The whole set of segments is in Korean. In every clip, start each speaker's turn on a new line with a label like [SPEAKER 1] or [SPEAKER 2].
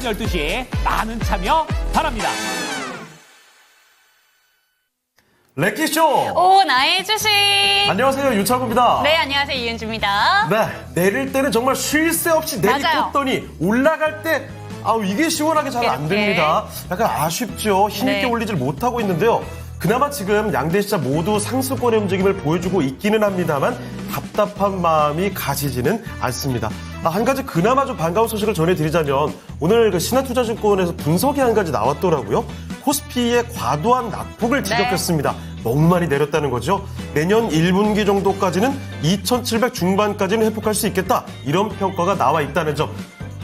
[SPEAKER 1] 12시 많은 참여 바랍니다.
[SPEAKER 2] 랭킹쇼!
[SPEAKER 3] 오, 나의 주식!
[SPEAKER 2] 안녕하세요, 유철구입니다.
[SPEAKER 3] 네, 안녕하세요, 이은주입니다.
[SPEAKER 2] 네, 내릴 때는 정말 쉴 새 없이 내리꽂더니 올라갈 때 이게 시원하게 잘 안 됩니다. 약간 아쉽죠. 힘있게
[SPEAKER 3] 네.
[SPEAKER 2] 올리질 못하고 있는데요. 그나마 지금 양대 시장 모두 상승권의 움직임을 보여주고 있기는 합니다만 답답한 마음이 가시지는 않습니다. 한 가지 그나마 좀 반가운 소식을 전해드리자면 오늘 그 신한투자증권에서 분석이 한 가지 나왔더라고요. 코스피의 과도한 낙폭을 지적했습니다. 너무 많이 내렸다는 거죠. 내년 1분기 정도까지는 2,700 중반까지는 회복할 수 있겠다. 이런 평가가 나와 있다는 점.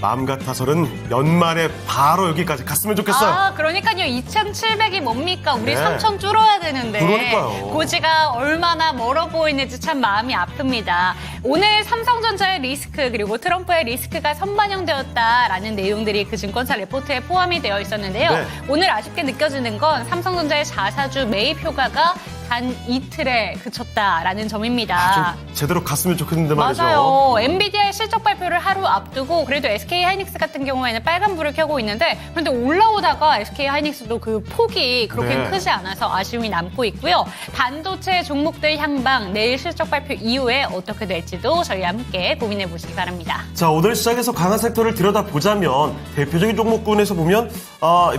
[SPEAKER 2] 마음 같아서는 연말에 바로 여기까지 갔으면 좋겠어요.
[SPEAKER 3] 그러니까요. 2,700이 뭡니까? 우리
[SPEAKER 2] 네.
[SPEAKER 3] 3,000 줄어야 되는데.
[SPEAKER 2] 그러니까요.
[SPEAKER 3] 고지가 얼마나 멀어 보이는지 참 마음이 아픕니다. 오늘 삼성전자의 리스크 그리고 트럼프의 리스크가 선반영되었다라는 내용들이 그 증권사 레포트에 포함이 되어 있었는데요.
[SPEAKER 2] 네.
[SPEAKER 3] 오늘 아쉽게 느껴지는 건 삼성전자의 자사주 매입 효과가 단 이틀에 그쳤다라는 점입니다.
[SPEAKER 2] 좀 제대로 갔으면 좋겠는데 말이죠.
[SPEAKER 3] 맞아요. 엔비디아의 실적 발표를 하루 앞두고 그래도 SK하이닉스 같은 경우에는 빨간불을 켜고 있는데 그런데 올라오다가 SK하이닉스도 그 폭이 그렇게
[SPEAKER 2] 네.
[SPEAKER 3] 크지 않아서 아쉬움이 남고 있고요. 반도체 종목들 향방 내일 실적 발표 이후에 어떻게 될지도 저희와 함께 고민해 보시기 바랍니다.
[SPEAKER 2] 자, 오늘 시작에서 강한 섹터를 들여다보자면 대표적인 종목군에서 보면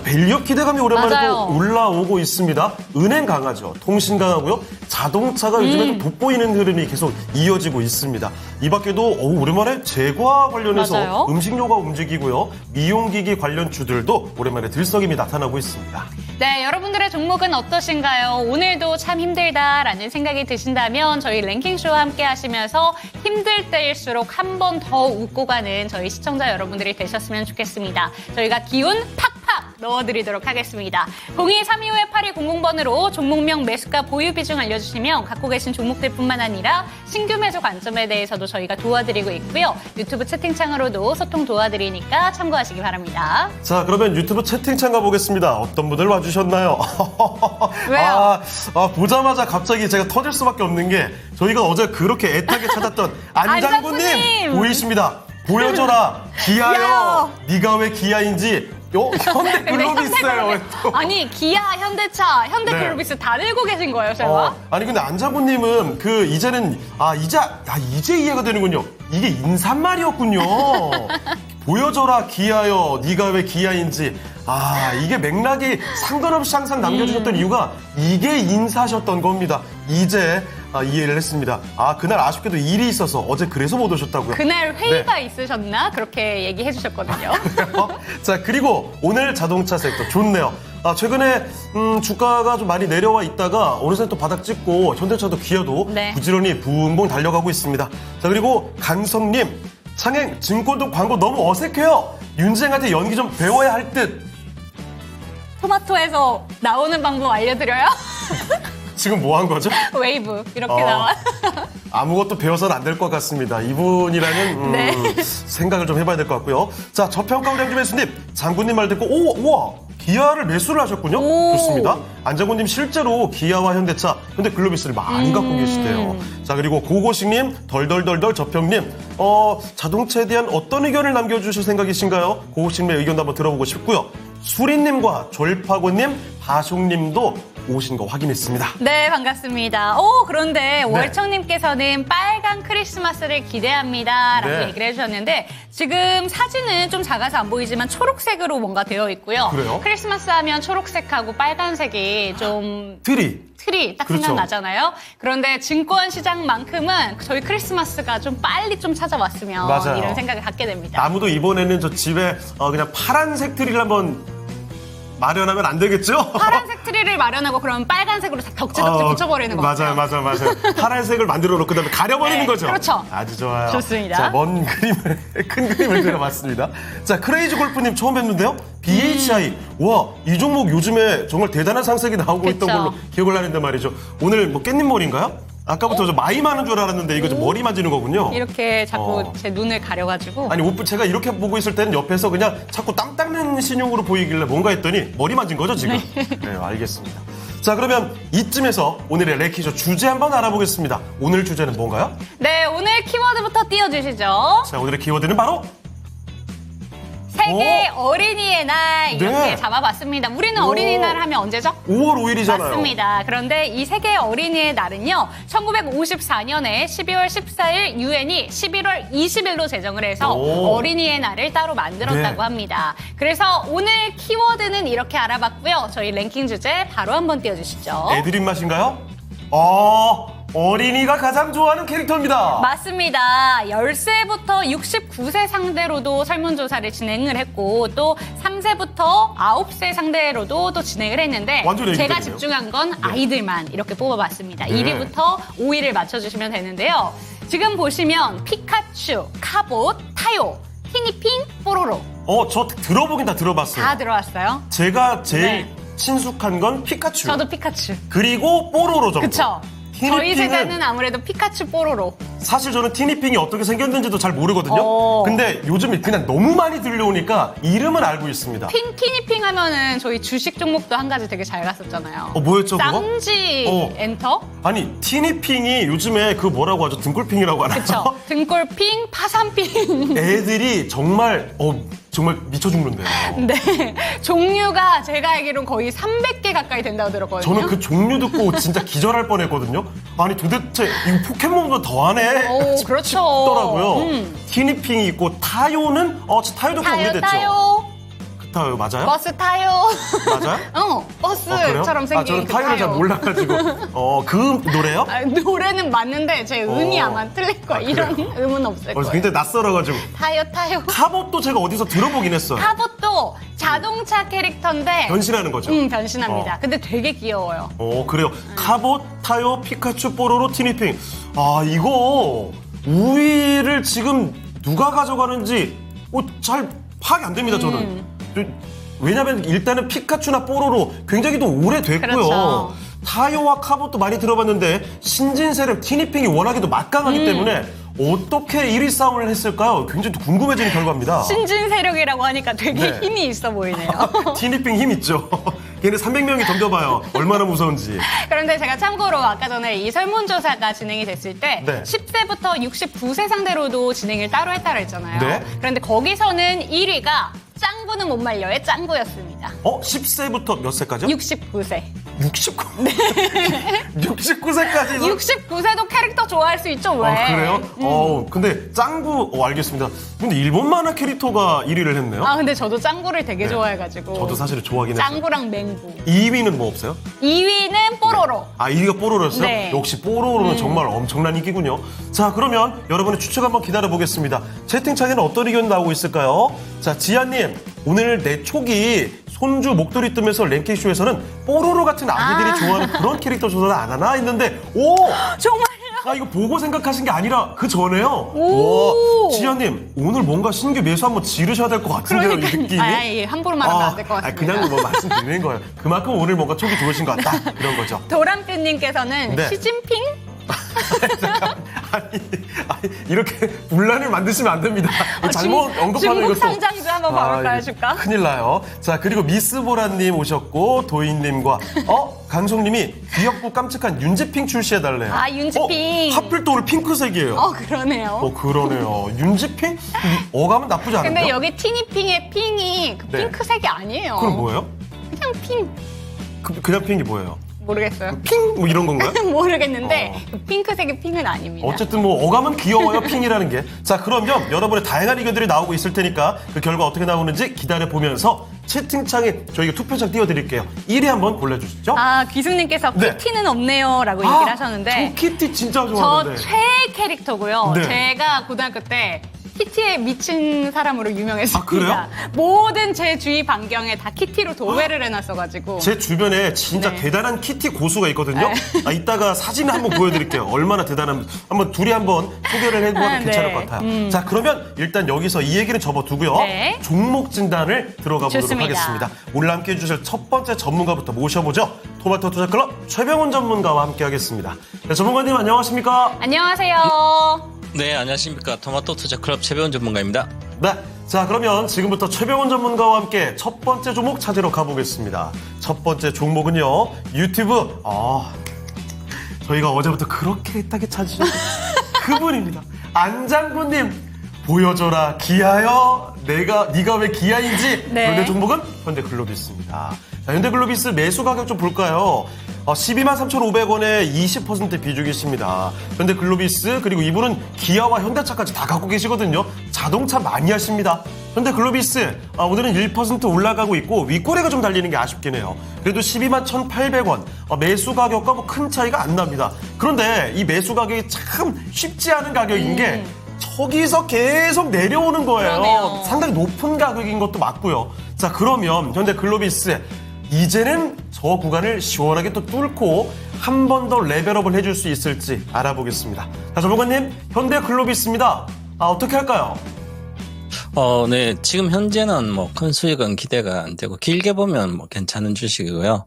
[SPEAKER 2] 밸류업 기대감이 오랜만에
[SPEAKER 3] 맞아요.
[SPEAKER 2] 또 올라오고 있습니다. 은행 강하죠. 통신 강하고요. 자동차가 요즘에 좀 돋보이는 흐름이 계속 이어지고 있습니다. 이 밖에도 오랜만에 제과 관련해서
[SPEAKER 3] 맞아요.
[SPEAKER 2] 음식료가 움직이고요. 미용기기 관련 주들도 오랜만에 들썩임이 나타나고 있습니다.
[SPEAKER 3] 네, 여러분들의 종목은 어떠신가요? 오늘도 참 힘들다라는 생각이 드신다면 저희 랭킹쇼와 함께 하시면서 힘들 때일수록 한 번 더 웃고 가는 저희 시청자 여러분들이 되셨으면 좋겠습니다. 저희가 기운 팍팍 넣어드리도록 하겠습니다. 02-325-8200번으로 종목명 매수가 보유 비중 알려주시면 갖고 계신 종목들뿐만 아니라 신규 매수 관점에 대해서도 저희가 도와드리고 있고요. 유튜브 채팅창으로도 소통 도와드리니까 참고하시기 바랍니다.
[SPEAKER 2] 자, 그러면 유튜브 채팅창 가보겠습니다. 어떤 분들 와주셨나요?
[SPEAKER 3] 왜요?
[SPEAKER 2] 보자마자 갑자기 제가 터질 수밖에 없는 게 저희가 어제 그렇게 애타게 찾았던 안장군님
[SPEAKER 3] 안장군님!
[SPEAKER 2] 보이십니다. 보여줘라 기아요. 네가 왜 기아인지 현대글로비 있어요.
[SPEAKER 3] 아니, 기아, 현대차, 현대글로비스 다 들고 계신 거예요, 제가?
[SPEAKER 2] 아니 근데 안장군님은 이제는 이제 이해가 되는군요. 이게 인사말이었군요. 보여줘라 기아요. 네가 왜 기아인지. 이게 맥락이 상관없이 항상 남겨주셨던 이유가 이게 인사셨던 겁니다. 이제 이해를 했습니다. 그날 아쉽게도 일이 있어서 어제 그래서 못 오셨다고요.
[SPEAKER 3] 그날 회의가 있으셨나? 그렇게 얘기해 주셨거든요.
[SPEAKER 2] 자, 그리고 오늘 자동차 섹터 좋네요. 최근에 주가가 좀 많이 내려와 있다가 어느새 또 바닥 찍고 현대차도 기아도
[SPEAKER 3] 네.
[SPEAKER 2] 부지런히 붕붕 달려가고 있습니다. 자, 그리고 강성님, 창행 증권도 광고 너무 어색해요. 윤지행한테 연기 좀 배워야 할 듯.
[SPEAKER 3] 토마토에서 나오는 방법 알려드려요?
[SPEAKER 2] 지금 뭐 한 거죠?
[SPEAKER 3] 웨이브 이렇게 나와.
[SPEAKER 2] 아무것도 배워서는 안 될 것 같습니다. 이분이라는
[SPEAKER 3] 네.
[SPEAKER 2] 생각을 좀 해봐야 될 것 같고요. 자, 저평가 우량주 매수님, 장군님 말 듣고 우와 기아를 매수를 하셨군요. 좋습니다. 안장군님 실제로 기아와 현대차, 현대글로비스를 많이 갖고 계시대요. 자, 그리고 고고식님, 덜덜덜덜 저평님, 자동차에 대한 어떤 의견을 남겨주실 생각이신가요? 고고식님의 의견도 한번 들어보고 싶고요. 수리님과 졸파고님, 바숑님도 오신 거 확인했습니다.
[SPEAKER 3] 네, 반갑습니다. 그런데 월청님께서는 빨간 크리스마스를 기대합니다. 라고
[SPEAKER 2] 네.
[SPEAKER 3] 얘기를 해주셨는데 지금 사진은 좀 작아서 안 보이지만 초록색으로 뭔가 되어 있고요.
[SPEAKER 2] 그래요?
[SPEAKER 3] 크리스마스 하면 초록색하고 빨간색이 좀 틀이 딱
[SPEAKER 2] 그렇죠.
[SPEAKER 3] 생각나잖아요. 그런데 증권시장만큼은 저희 크리스마스가 좀 빨리 좀 찾아왔으면
[SPEAKER 2] 맞아요.
[SPEAKER 3] 이런 생각을 갖게 됩니다.
[SPEAKER 2] 아무도 이번에는 저 집에 그냥 파란색 트리를 한번 마련하면 안 되겠죠?
[SPEAKER 3] 파란색 트리를 마련하고 그러면 빨간색으로 덕지덕지 붙여버리는 거 같아요.
[SPEAKER 2] 맞아요. 파란색을 만들어 놓고 그다음에 가려버리는
[SPEAKER 3] 네,
[SPEAKER 2] 거죠.
[SPEAKER 3] 그렇죠.
[SPEAKER 2] 아주 좋아요.
[SPEAKER 3] 좋습니다.
[SPEAKER 2] 자, 큰 그림을 그려봤습니다. 자, 크레이지 골프님 처음 뵙는데요. BHI. 와, 이 종목 요즘에 정말 대단한 상승이 나오고 있던
[SPEAKER 3] 그쵸.
[SPEAKER 2] 걸로 기억을 하는데 말이죠. 오늘 뭐 깻잎 머리인가요? 아까부터 저 마이 많은 줄 알았는데 이거 좀 머리 만지는 거군요.
[SPEAKER 3] 이렇게 자꾸 제 눈을 가려가지고.
[SPEAKER 2] 아니 제가 이렇게 보고 있을 때는 옆에서 그냥 자꾸 땀 닦는 신용으로 보이길래 뭔가 했더니 머리 만진 거죠 지금? 네, 알겠습니다. 자, 그러면 이쯤에서 오늘의 랭킹쇼 주제 한번 알아보겠습니다. 오늘 주제는 뭔가요?
[SPEAKER 3] 네, 오늘 키워드부터 띄워주시죠.
[SPEAKER 2] 자, 오늘의 키워드는 바로
[SPEAKER 3] 세계 어린이의 날 이렇게
[SPEAKER 2] 네.
[SPEAKER 3] 잡아봤습니다. 우리는
[SPEAKER 2] 오.
[SPEAKER 3] 어린이날 하면 언제죠?
[SPEAKER 2] 5월 5일이잖아요.
[SPEAKER 3] 맞습니다. 그런데 이 세계 어린이의 날은요, 1954년에 12월 14일 유엔이 11월 20일로 제정을 해서
[SPEAKER 2] 오.
[SPEAKER 3] 어린이의 날을 따로 만들었다고
[SPEAKER 2] 네.
[SPEAKER 3] 합니다. 그래서 오늘 키워드는 이렇게 알아봤고요. 저희 랭킹 주제 바로 한번 띄워주시죠.
[SPEAKER 2] 애드립 맛인가요? 어린이가 가장 좋아하는 캐릭터입니다.
[SPEAKER 3] 맞습니다. 10세부터 69세 상대로도 설문조사를 진행을 했고 또 3세부터 9세 상대로도 또 진행을 했는데
[SPEAKER 2] 완전
[SPEAKER 3] 제가
[SPEAKER 2] 애기들이네요.
[SPEAKER 3] 집중한 건 아이들만 이렇게 뽑아봤습니다.
[SPEAKER 2] 네.
[SPEAKER 3] 1위부터 5위를 맞춰주시면 되는데요. 지금 보시면 피카츄, 카봇, 타요, 티니핑, 뽀로로
[SPEAKER 2] 저 들어보긴 다 들어봤어요.
[SPEAKER 3] 다 들어왔어요.
[SPEAKER 2] 제가 제일
[SPEAKER 3] 네.
[SPEAKER 2] 친숙한 건 피카츄.
[SPEAKER 3] 저도 피카츄.
[SPEAKER 2] 그리고 뽀로로 정도.
[SPEAKER 3] 그쵸? 저희
[SPEAKER 2] 티니핑은
[SPEAKER 3] 세대는 아무래도 피카츄, 뽀로로.
[SPEAKER 2] 사실 저는 티니핑이 어떻게 생겼는지도 잘 모르거든요. 근데 요즘 그냥 너무 많이 들려오니까 이름은 알고 있습니다.
[SPEAKER 3] 티니핑 하면은 저희 주식 종목도 한 가지 되게 잘 갔었잖아요.
[SPEAKER 2] 뭐였죠 그거?
[SPEAKER 3] 쌍지 엔터?
[SPEAKER 2] 아니 티니핑이 요즘에 그 뭐라고 하죠? 등골핑이라고 하나요?
[SPEAKER 3] 그쵸. 등골핑, 파산핑.
[SPEAKER 2] 애들이 정말 미쳐 죽는데요.
[SPEAKER 3] 네. 종류가 제가 알기로는 거의 300개 가까이 된다고 들었거든요.
[SPEAKER 2] 저는 그 종류 듣고 진짜 기절할 뻔했거든요. 아니 도대체 이거 포켓몬보다 더하네
[SPEAKER 3] 오, 그렇죠.
[SPEAKER 2] 싶더라고요. 티니핑이 있고 타요는 타요도 꽤
[SPEAKER 3] 타요,
[SPEAKER 2] 오래됐죠.
[SPEAKER 3] 타요.
[SPEAKER 2] 그 타요 맞아요?
[SPEAKER 3] 버스 타요.
[SPEAKER 2] 맞아요?
[SPEAKER 3] 버스처럼
[SPEAKER 2] 그래요?
[SPEAKER 3] 생긴
[SPEAKER 2] 저는
[SPEAKER 3] 그
[SPEAKER 2] 타요를 잘
[SPEAKER 3] 타요.
[SPEAKER 2] 몰라가지고 그 노래요?
[SPEAKER 3] 노래는 맞는데 제 음이 아마 틀릴 거예요. 이런
[SPEAKER 2] 그래요?
[SPEAKER 3] 음은 없을
[SPEAKER 2] 그래서
[SPEAKER 3] 거예요.
[SPEAKER 2] 굉장히 낯설어가지고
[SPEAKER 3] 타요.
[SPEAKER 2] 카봇도 제가 어디서 들어보긴 했어요.
[SPEAKER 3] 카봇도 자동차 캐릭터인데
[SPEAKER 2] 변신하는 거죠.
[SPEAKER 3] 변신합니다. 근데 되게 귀여워요.
[SPEAKER 2] 그래요. 카봇, 타요, 피카츄, 뽀로로, 티니핑. 이거 우위를 지금 누가 가져가는지 잘 파악이 안 됩니다, 저는. 왜냐면 일단은 피카츄나 뽀로로 굉장히 또 오래됐고요.
[SPEAKER 3] 그렇죠.
[SPEAKER 2] 타요와 카봇도 많이 들어봤는데 신진 세력 티니핑이 워낙에도 막강하기 때문에 어떻게 1위 싸움을 했을까요? 굉장히 또 궁금해지는 결과입니다.
[SPEAKER 3] 신진 세력이라고 하니까 되게
[SPEAKER 2] 네.
[SPEAKER 3] 힘이 있어 보이네요.
[SPEAKER 2] 티니핑 힘 있죠. 걔네 300명이 덤벼봐요. 얼마나 무서운지.
[SPEAKER 3] 그런데 제가 참고로 아까 전에 이 설문조사가 진행이 됐을 때
[SPEAKER 2] 네.
[SPEAKER 3] 10세부터 69세 상대로도 진행을 따로 했다고 했잖아요.
[SPEAKER 2] 네.
[SPEAKER 3] 그런데 거기서는 1위가 짱구는 못 말려의 짱구였습니다.
[SPEAKER 2] 10세부터 몇 세까지요?
[SPEAKER 3] 69세.
[SPEAKER 2] 69? 네. 69세까지.
[SPEAKER 3] 69세도 캐릭터 좋아할 수 있죠, 왜?
[SPEAKER 2] 그래요? 근데 짱구, 알겠습니다. 근데 일본 만화 캐릭터가 1위를 했네요?
[SPEAKER 3] 근데 저도 짱구를 되게 좋아해가지고.
[SPEAKER 2] 저도 사실은 좋아하긴 했어요.
[SPEAKER 3] 짱구랑 맹구.
[SPEAKER 2] 2위는 뭐 없어요?
[SPEAKER 3] 2위는 뽀로로.
[SPEAKER 2] 2위가 뽀로로였어요?
[SPEAKER 3] 네.
[SPEAKER 2] 역시 뽀로로는 정말 엄청난 인기군요. 자, 그러면 여러분의 추측 한번 기다려보겠습니다. 채팅창에는 어떤 의견 나오고 있을까요? 자, 지아님, 오늘 내 촉이 손주 목도리 뜨면서 랭킹쇼에서는 뽀로로 같은 아기들이 좋아하는 그런 캐릭터 조사를 안 하나 했는데,
[SPEAKER 3] 정말요?
[SPEAKER 2] 이거 보고 생각하신 게 아니라 그 전에요.
[SPEAKER 3] 오.
[SPEAKER 2] 지아님, 오늘 뭔가 신규 매수 한번 지르셔야 될 것 같은데요, 이 느낌이.
[SPEAKER 3] 함부로 말하면 안 될 것 같습니다.
[SPEAKER 2] 그냥 뭐 말씀드리는 거예요. 그만큼 오늘 뭔가 촉이 좋으신 것 같다. 이런 거죠.
[SPEAKER 3] 도람표님께서는
[SPEAKER 2] 네.
[SPEAKER 3] 시진핑?
[SPEAKER 2] 아니, 이렇게 분란을 만드시면 안 됩니다. 잘못 언급하면
[SPEAKER 3] 중국
[SPEAKER 2] 이것도.
[SPEAKER 3] 상장주 한번 봐볼까요,
[SPEAKER 2] 이거
[SPEAKER 3] 줄까?
[SPEAKER 2] 큰일 나요. 자, 그리고 미스보라님 오셨고, 도인님과, 강송님이 귀엽고 깜찍한 윤지핑 출시해달래요.
[SPEAKER 3] 윤지핑.
[SPEAKER 2] 하필 또 오늘 핑크색이에요.
[SPEAKER 3] 그러네요.
[SPEAKER 2] 그러네요. 윤지핑? 어감은 나쁘지 않은데요?
[SPEAKER 3] 근데 여기 티니핑의 핑이 그
[SPEAKER 2] 네.
[SPEAKER 3] 핑크색이 아니에요.
[SPEAKER 2] 그럼 뭐예요?
[SPEAKER 3] 그냥 핑.
[SPEAKER 2] 그냥 핑이 뭐예요?
[SPEAKER 3] 모르겠어요.
[SPEAKER 2] 핑? 뭐 이런 건가요?
[SPEAKER 3] 모르겠는데 그 핑크색의 핑은 아닙니다.
[SPEAKER 2] 어쨌든 뭐 어감은 귀여워요, 핑이라는 게. 자, 그러면 여러분의 다양한 의견들이 나오고 있을 테니까 그 결과 어떻게 나오는지 기다려보면서 채팅창에 저희가 투표장 띄워드릴게요. 1위 한번 골라주시죠.
[SPEAKER 3] 기수님께서
[SPEAKER 2] 네.
[SPEAKER 3] 키티는 없네요 라고 얘기를 하셨는데
[SPEAKER 2] 저 키티 진짜
[SPEAKER 3] 저
[SPEAKER 2] 좋아하는데.
[SPEAKER 3] 최애 캐릭터고요.
[SPEAKER 2] 네.
[SPEAKER 3] 제가 고등학교 때 키티에 미친 사람으로 유명했습니다.
[SPEAKER 2] 그래요?
[SPEAKER 3] 모든 제 주위 반경에 다 키티로 도배를 해놨어가지고.
[SPEAKER 2] 제 주변에 진짜
[SPEAKER 3] 네.
[SPEAKER 2] 대단한 키티 고수가 있거든요. 이따가 사진 한번 보여드릴게요. 얼마나 대단한. 둘이 한번 소개를 해보면 괜찮을
[SPEAKER 3] 네.
[SPEAKER 2] 것 같아요. 자, 그러면 일단 여기서 이 얘기는 접어두고요.
[SPEAKER 3] 네.
[SPEAKER 2] 종목 진단을 들어가 보도록
[SPEAKER 3] 좋습니다.
[SPEAKER 2] 하겠습니다. 오늘 함께 해주실 첫 번째 전문가부터 모셔보죠. 토마토 투자클럽 최병훈 전문가와 함께 하겠습니다. 네, 전문가님 안녕하십니까?
[SPEAKER 3] 안녕하세요.
[SPEAKER 4] 네, 안녕하십니까. 토마토 투자 클럽 최배원 전문가입니다.
[SPEAKER 2] 네. 자, 그러면 지금부터 최병훈 전문가와 함께 첫 번째 종목 찾으러 가보겠습니다. 첫 번째 종목은요, 유튜브. 저희가 어제부터 그렇게 애타게 찾으신 그분입니다. 안장군님. 보여줘라 기아여. 네가 왜 기아인지.
[SPEAKER 3] 네.
[SPEAKER 2] 현대 종목은 현대글로비스입니다. 자, 현대글로비스 매수 가격 좀 볼까요? 123,500원에 20% 비중이십니다. 현대글로비스 그리고 이분은 기아와 현대차까지 다 갖고 계시거든요. 자동차 많이 하십니다. 현대글로비스 오늘은 1% 올라가고 있고 윗꼬리가 좀 달리는 게 아쉽긴 해요. 그래도 121,800원 매수 가격과 뭐 큰 차이가 안 납니다. 그런데 이 매수 가격이 참 쉽지 않은 가격인 게 저기서 계속 내려오는 거예요.
[SPEAKER 3] 그러네요.
[SPEAKER 2] 상당히 높은 가격인 것도 맞고요. 자, 그러면 현대글로비스 이제는 저 구간을 시원하게 또 뚫고 한 번 더 레벨업을 해줄 수 있을지 알아보겠습니다. 자, 전문가님, 현대글로비스입니다. 어떻게 할까요?
[SPEAKER 4] 네. 지금 현재는 뭐 큰 수익은 기대가 안 되고 길게 보면 뭐 괜찮은 주식이고요.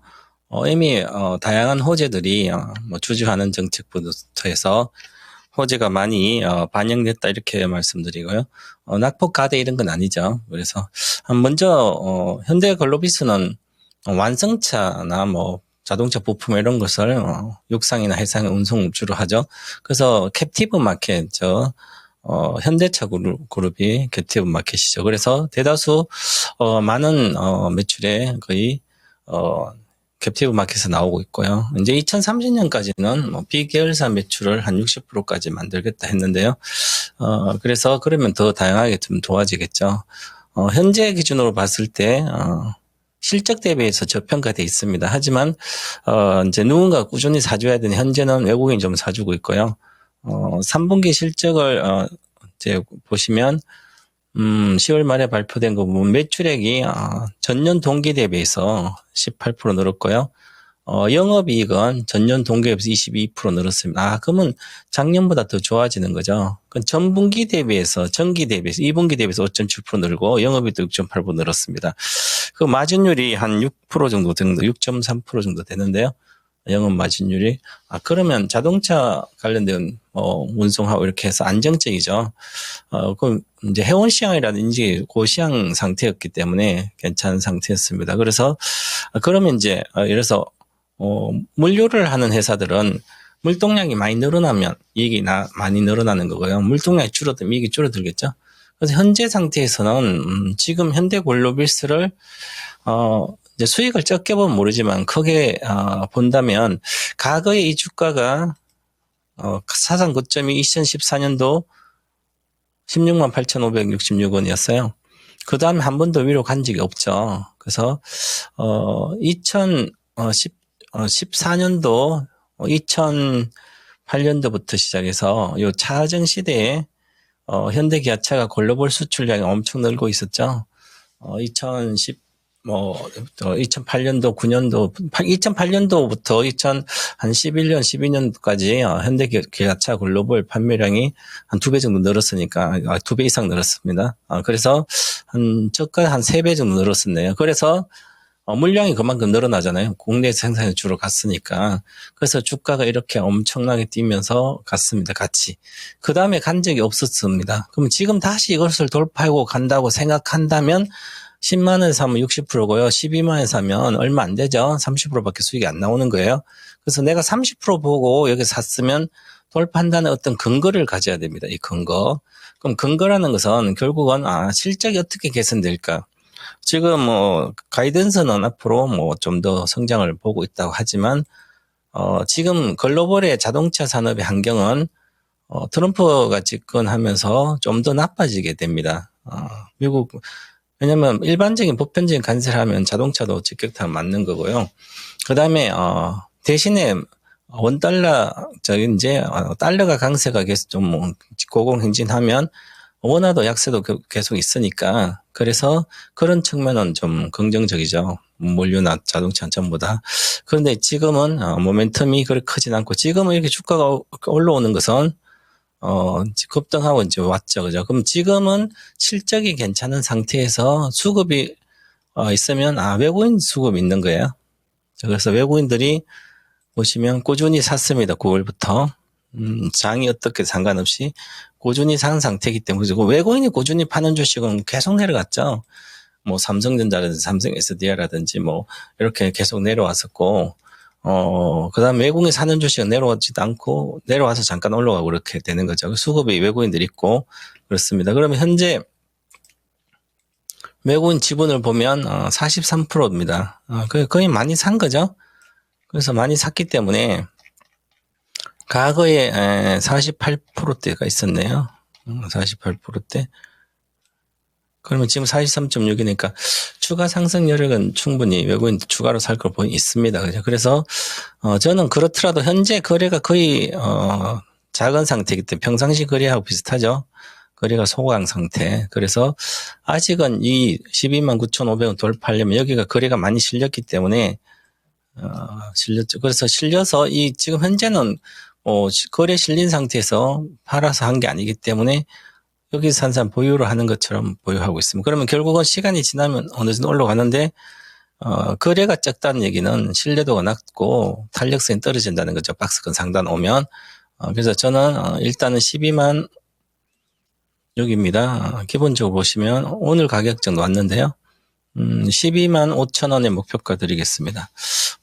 [SPEAKER 4] 이미 다양한 호재들이 뭐 주주환원 정책부터해서 호재가 많이 반영됐다 이렇게 말씀드리고요. 낙폭 가대 이런 건 아니죠. 그래서 먼저 현대글로비스는 완성차나 뭐 자동차 부품 이런 것을 육상이나 해상에 운송 주로 하죠. 그래서 캡티브 마켓 현대차 그룹이 캡티브 마켓이죠. 그래서 대다수 많은 매출에 거의 캡티브 마켓에서 나오고 있고요. 이제 2030년까지는 뭐 비계열사 매출을 한 60%까지 만들겠다 했는데요. 그래서 그러면 더 다양하게 좀 도와지겠죠. 현재 기준으로 봤을 때 실적 대비해서 저평가돼 있습니다. 하지만 이제 누군가 꾸준히 사줘야 되는 현재는 외국인이 좀 사주고 있고요. 3분기 실적을 이제 보시면 10월 말에 발표된 거 보면 매출액이 전년 동기 대비해서 18% 늘었고요. 영업이익은 전년 동기 대비해서 22% 늘었습니다. 그러면 작년보다 더 좋아지는 거죠. 그건 전분기 대비해서, 전기 대비해서, 2분기 대비해서 5.7% 늘고 영업이익도 6.8% 늘었습니다. 그 마진율이 한 6% 정도 6.3% 정도 되는데요. 영업 마진율이. 그러면 자동차 관련된 운송하고 이렇게 해서 안정적이죠. 그럼 이제 해운 시황이라든지 고시황 상태였기 때문에 괜찮은 상태였습니다. 그래서 그러면 이제 예를 들어서 물류를 하는 회사들은 물동량이 많이 늘어나면 이익이 많이 늘어나는 거고요. 물동량이 줄어들면 이익이 줄어들겠죠. 그래서 현재 상태에서는 지금 현대글로비스를 이제 수익을 적게 보면 모르지만 크게 본다면 과거의 이 주가가 사상 고점이 2014년도 16만 8,566원이었어요. 그 다음에 한 번도 위로 간 적이 없죠. 그래서 2014년도 2008년도부터 시작해서 요 차정 시대에 현대기아차가 글로벌 수출량이 엄청 늘고 있었죠. 2008년도, 9년도, 2008년도부터 2011년, 12년까지 현대기아차 글로벌 판매량이 한 2배 정도 늘었으니까, 2배 이상 늘었습니다. 그래서 저가 한 3배 정도 늘었었네요. 그래서 물량이 그만큼 늘어나잖아요. 국내 생산에 주로 갔으니까. 그래서 주가가 이렇게 엄청나게 뛰면서 갔습니다. 같이. 그 다음에 간 적이 없었습니다. 그럼 지금 다시 이것을 돌파하고 간다고 생각한다면 10만 원 사면 60%고요. 12만 원 사면 얼마 안 되죠. 30%밖에 수익이 안 나오는 거예요. 그래서 내가 30% 보고 여기 샀으면 돌파한다는 어떤 근거를 가져야 됩니다. 이 근거. 그럼 근거라는 것은 결국은 실적이 어떻게 개선될까? 지금 가이던스는 앞으로 좀 더 성장을 보고 있다고 하지만 지금 글로벌의 자동차 산업의 환경은 트럼프가 집권하면서 좀 더 나빠지게 됩니다. 미국 왜냐하면 일반적인 보편적인 관세를 하면 자동차도 직격탄 맞는 거고요. 그 다음에 대신에 원달러 이제 달러가 강세가 계속 좀 고공행진하면 원화도 약세도 계속 있으니까 그래서 그런 측면은 좀 긍정적이죠. 물류나 자동차 전부 다. 그런데 지금은 모멘텀이 그렇게 크진 않고 지금은 이렇게 주가가 올라오는 것은 급등하고 이제 왔죠. 그죠? 그럼 지금은 실적이 괜찮은 상태에서 수급이 있으면 외국인 수급이 있는 거예요. 그래서 외국인들이 보시면 꾸준히 샀습니다. 9월부터. 장이 어떻게 상관없이 꾸준히 산 상태이기 때문에 외국인이 꾸준히 파는 주식은 계속 내려갔죠. 뭐 삼성전자라든지 삼성 SDI라든지 뭐 이렇게 계속 내려왔었고 그다음 외국인 사는 주식은 내려오지도 않고 내려와서 잠깐 올라가고 그렇게 되는 거죠. 수급이 외국인들이 있고 그렇습니다. 그러면 현재 외국인 지분을 보면 43%입니다. 거의 많이 산 거죠. 그래서 많이 샀기 때문에 과거에 48%대가 있었네요. 48%대. 그러면 지금 43.6이니까 추가 상승 여력은 충분히 외국인 추가로 살 걸 있습니다. 그래서 저는 그렇더라도 현재 거래가 거의 작은 상태이기 때문에 평상시 거래하고 비슷하죠. 거래가 소강 상태. 그래서 아직은 이 129,500원 돌파하려면 여기가 거래가 많이 실렸기 때문에 실렸죠. 그래서 실려서 지금 현재는 거래 실린 상태에서 팔아서 한 게 아니기 때문에 여기서 항상 보유를 하는 것처럼 보유하고 있습니다. 그러면 결국은 시간이 지나면 어느 정도 올라가는데 거래가 적다는 얘기는 신뢰도가 낮고 탄력성이 떨어진다는 거죠. 박스권 상단 오면. 그래서 저는 일단은 12만 여기입니다. 기본적으로 보시면 오늘 가격 정도 왔는데요. 12만 5천 원의 목표가 드리겠습니다.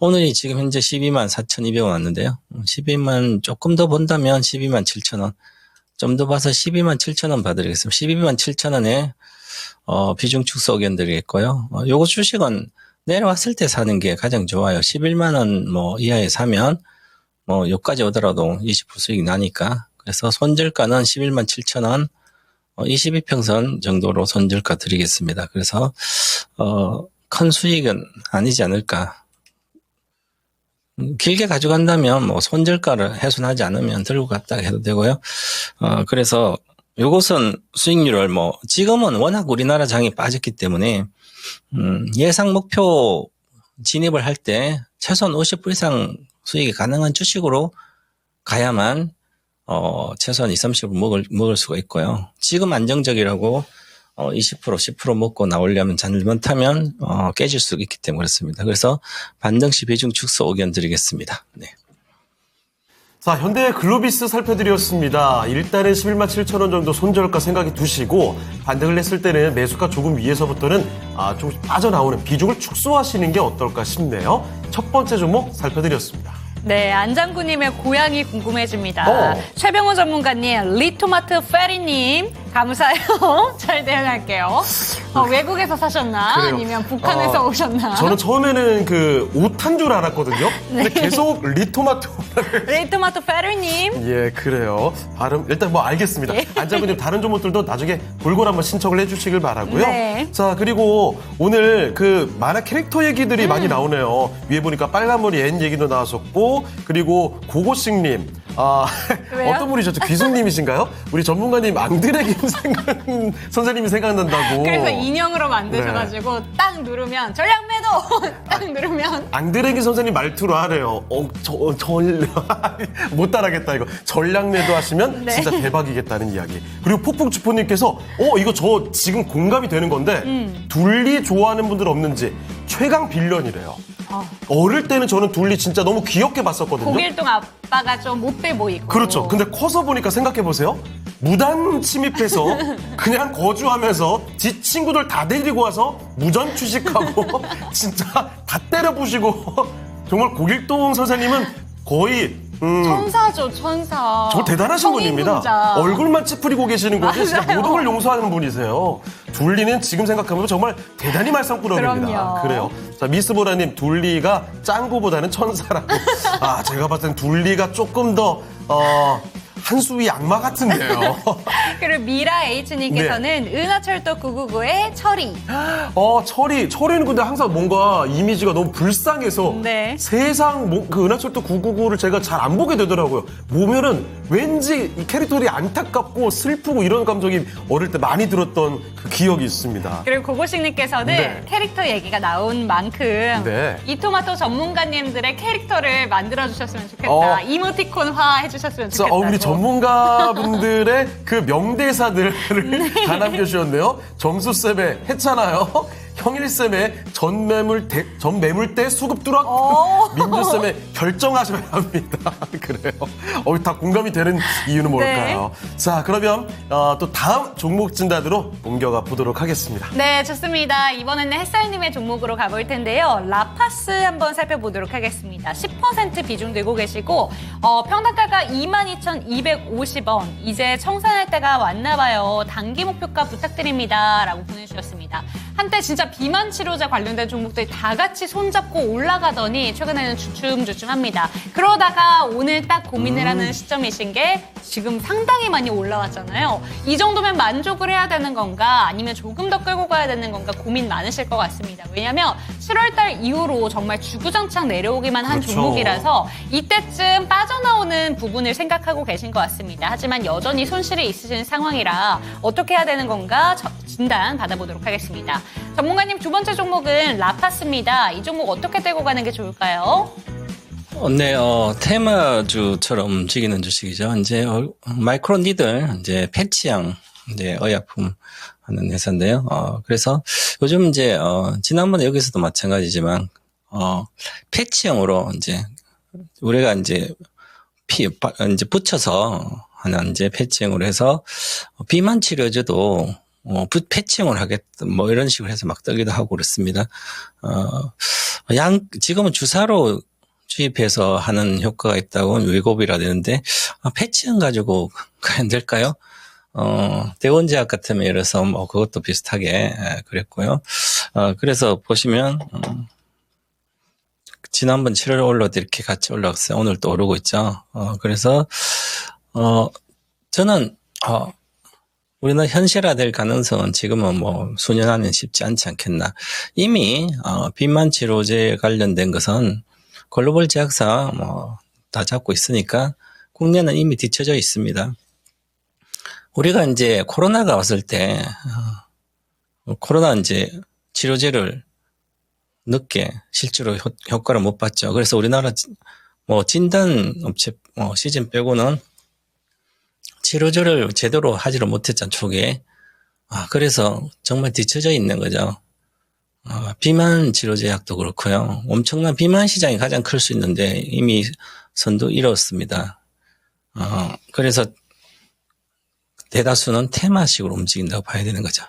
[SPEAKER 4] 오늘이 지금 현재 12만 4,200원 왔는데요. 12만 조금 더 본다면 12만 7천 원. 좀 더 봐서 12만 7천 원 봐드리겠습니다. 12만 7천 원에 비중 축소 의견 드리겠고요. 요거 주식은 내려왔을 때 사는 게 가장 좋아요. 11만 원 이하에 사면 여기까지 오더라도 20% 수익이 나니까. 그래서 손절가는 11만 7천 원, 22평선 정도로 손절가 드리겠습니다. 그래서 큰 수익은 아니지 않을까. 길게 가져간다면 손절가를 훼손하지 않으면 들고 갔다 해도 되고요. 그래서 요것은 수익률을 지금은 워낙 우리나라 장이 빠졌기 때문에 예상 목표 진입을 할 때 최소한 50% 이상 수익이 가능한 주식으로 가야만 최소한 20, 30% 먹을 수가 있고요. 지금 안정적이라고 20%, 10% 먹고 나오려면 잘못하면 깨질 수 있기 때문에 그렇습니다. 그래서 반등시 비중 축소 의견 드리겠습니다. 네.
[SPEAKER 2] 자, 현대 글로비스 살펴드렸습니다. 일단은 11만 7천 원 정도 손절가 생각이 두시고 반등을 했을 때는 매수가 조금 위에서부터는 좀 빠져나오는 비중을 축소하시는 게 어떨까 싶네요. 첫 번째 종목 살펴드렸습니다.
[SPEAKER 3] 네, 안장구님의 고향이 궁금해집니다. 최병훈 전문가님, 리토마트 페리님, 감사해요. 잘 대응할게요. 외국에서 사셨나?
[SPEAKER 2] 그래요.
[SPEAKER 3] 아니면 북한에서 오셨나?
[SPEAKER 2] 저는 처음에는 옷한 줄 알았거든요. 근데 계속 리토마토.
[SPEAKER 3] 리토마트 페리님.
[SPEAKER 2] 예, 그래요. 발음, 일단 알겠습니다.
[SPEAKER 3] 예.
[SPEAKER 2] 안장군님 다른 종목들도 나중에 골고루 한번 신청을 해주시길 바라고요.
[SPEAKER 3] 네.
[SPEAKER 2] 자, 그리고 오늘 만화 캐릭터 얘기들이 많이 나오네요. 위에 보니까 빨간머리 앤 얘기도 나왔었고, 그리고 고고식님.
[SPEAKER 3] 왜요?
[SPEAKER 2] 어떤 분이셨죠? 귀숙님이신가요? 우리 전문가님 앙드레김 선생님이 생각난다고.
[SPEAKER 3] 그래서 인형으로 만드셔가지고 딱 누르면 전략 매도 딱 누르면
[SPEAKER 2] 앙드레김 선생님 말투로 하래요. 못 따라하겠다 이거. 전략 매도 하시면
[SPEAKER 3] 네.
[SPEAKER 2] 진짜 대박이겠다는 이야기. 그리고 폭풍주포님께서 이거 저 지금 공감이 되는 건데 둘리 좋아하는 분들 없는지 최강 빌런이래요. 어릴 때는 저는 둘리 진짜 너무 귀엽게 봤었거든요.
[SPEAKER 3] 고길동 아빠가 좀 못돼 보이고.
[SPEAKER 2] 그렇죠. 근데 커서 보니까 생각해보세요. 무단 침입해서 그냥 거주하면서 지 친구들 다 데리고 와서 무전 취식하고 진짜 다 때려 부시고 정말 고길동 선생님은 거의
[SPEAKER 3] 천사죠, 천사.
[SPEAKER 2] 정말 대단하신 분입니다.
[SPEAKER 3] 성인군자.
[SPEAKER 2] 얼굴만 찌푸리고 계시는 거지 진짜
[SPEAKER 3] 맞아요.
[SPEAKER 2] 모든 걸 용서하는 분이세요. 둘리는 지금 생각하면 정말 대단히 말썽꾸러기입니다.
[SPEAKER 3] 그럼요.
[SPEAKER 2] 그래요. 자, 미스보라님 둘리가 짱구보다는 천사라고. 제가 봤을 땐 둘리가 조금 더 한 수위 악마 같은데요.
[SPEAKER 3] 그리고 미라 H님께서는
[SPEAKER 2] 네.
[SPEAKER 3] 은하철도 999의 철이.
[SPEAKER 2] 철이는 근데 항상 뭔가 이미지가 너무 불쌍해서
[SPEAKER 3] 네.
[SPEAKER 2] 세상 그 은하철도 999를 제가 잘 안 보게 되더라고요. 보면은 왠지 이 캐릭터들이 안타깝고 슬프고 이런 감정이 어릴 때 많이 들었던 그 기억이 있습니다.
[SPEAKER 3] 그리고 고고식님께서는
[SPEAKER 2] 네.
[SPEAKER 3] 캐릭터 얘기가 나온 만큼
[SPEAKER 2] 네.
[SPEAKER 3] 이토마토 전문가님들의 캐릭터를 만들어주셨으면 좋겠다. 이모티콘화 해주셨으면 좋겠다.
[SPEAKER 2] 우리 전문가분들의 그 명대사들을 다 남겨주셨네요. 정수쌤의 했잖아요. 형일쌤의 전매물대 수급 뚜락 민주쌤의 결정하셔야 합니다. 그래요. 다 공감이 되는 이유는 뭘까요? 자, 그러면 또 다음 종목 진단으로 옮겨가 보도록 하겠습니다.
[SPEAKER 3] 네, 좋습니다. 이번에는 햇살님의 종목으로 가볼 텐데요. 라파스 한번 살펴보도록 하겠습니다. 10% 비중 들고 계시고 평단가가 22,250원. 이제 청산할 때가 왔나 봐요. 단기 목표가 부탁드립니다. 라고 보내주셨습니다. 한때 진짜 비만 치료제 관련된 종목들이 다 같이 손잡고 올라가더니 최근에는 주춤주춤합니다. 그러다가 오늘 딱 고민을 하는 시점이신 게 지금 상당히 많이 올라왔잖아요. 이 정도면 만족을 해야 되는 건가 아니면 조금 더 끌고 가야 되는 건가 고민 많으실 것 같습니다. 왜냐하면 7월달 이후로 정말 주구장창 내려오기만 한
[SPEAKER 2] 그렇죠.
[SPEAKER 3] 종목이라서 이때쯤 빠져나오는 부분을 생각하고 계신 것 같습니다. 하지만 여전히 손실이 있으신 상황이라 어떻게 해야 되는 건가 진단 받아보도록 하겠습니다. 전문가님 두 번째 종목은 라파스입니다. 이 종목 어떻게 들고 가는 게 좋을까요?
[SPEAKER 4] 네, 테마주처럼 움직이는 주식이죠. 이제 마이크로 니들, 이제 패치형, 이제 의약품 하는 회사인데요. 그래서 요즘 이제 지난번에 여기서도 마찬가지지만 패치형으로 이제 우리가 이제 이제 붙여서 하는 이제 패치형으로 해서 비만 치료제도 패치형을 하겠다, 뭐 이런 식으로 해서 막 뜨기도 하고 그렇습니다. 지금은 주사로 주입해서 하는 효과가 있다고 외고비라 되는데, 패치형 가지고 가야 될까요? 대원제약 같으면 예를 들어서 뭐 그것도 비슷하게 그랬고요. 그래서 보시면, 지난번 7월에 올라도 이렇게 같이 올라갔어요. 오늘 또 오르고 있죠. 그래서, 저는, 우리는 현실화될 가능성은 지금은 뭐 수년 안에 쉽지 않지 않겠나. 이미, 비만 치료제 관련된 것은 글로벌 제약사 뭐 다 잡고 있으니까 국내는 이미 뒤쳐져 있습니다. 우리가 이제 코로나가 왔을 때, 코로나 이제 치료제를 늦게 실제로 효과를 못 봤죠. 그래서 우리나라 뭐 진단업체 시즌 빼고는 치료제를 제대로 하지를 못했잖아, 초기에. 그래서 정말 뒤쳐져 있는 거죠. 비만 치료제약도 그렇고요. 엄청난 비만 시장이 가장 클 수 있는데 이미 선도 잃었습니다. 그래서 대다수는 테마식으로 움직인다고 봐야 되는 거죠.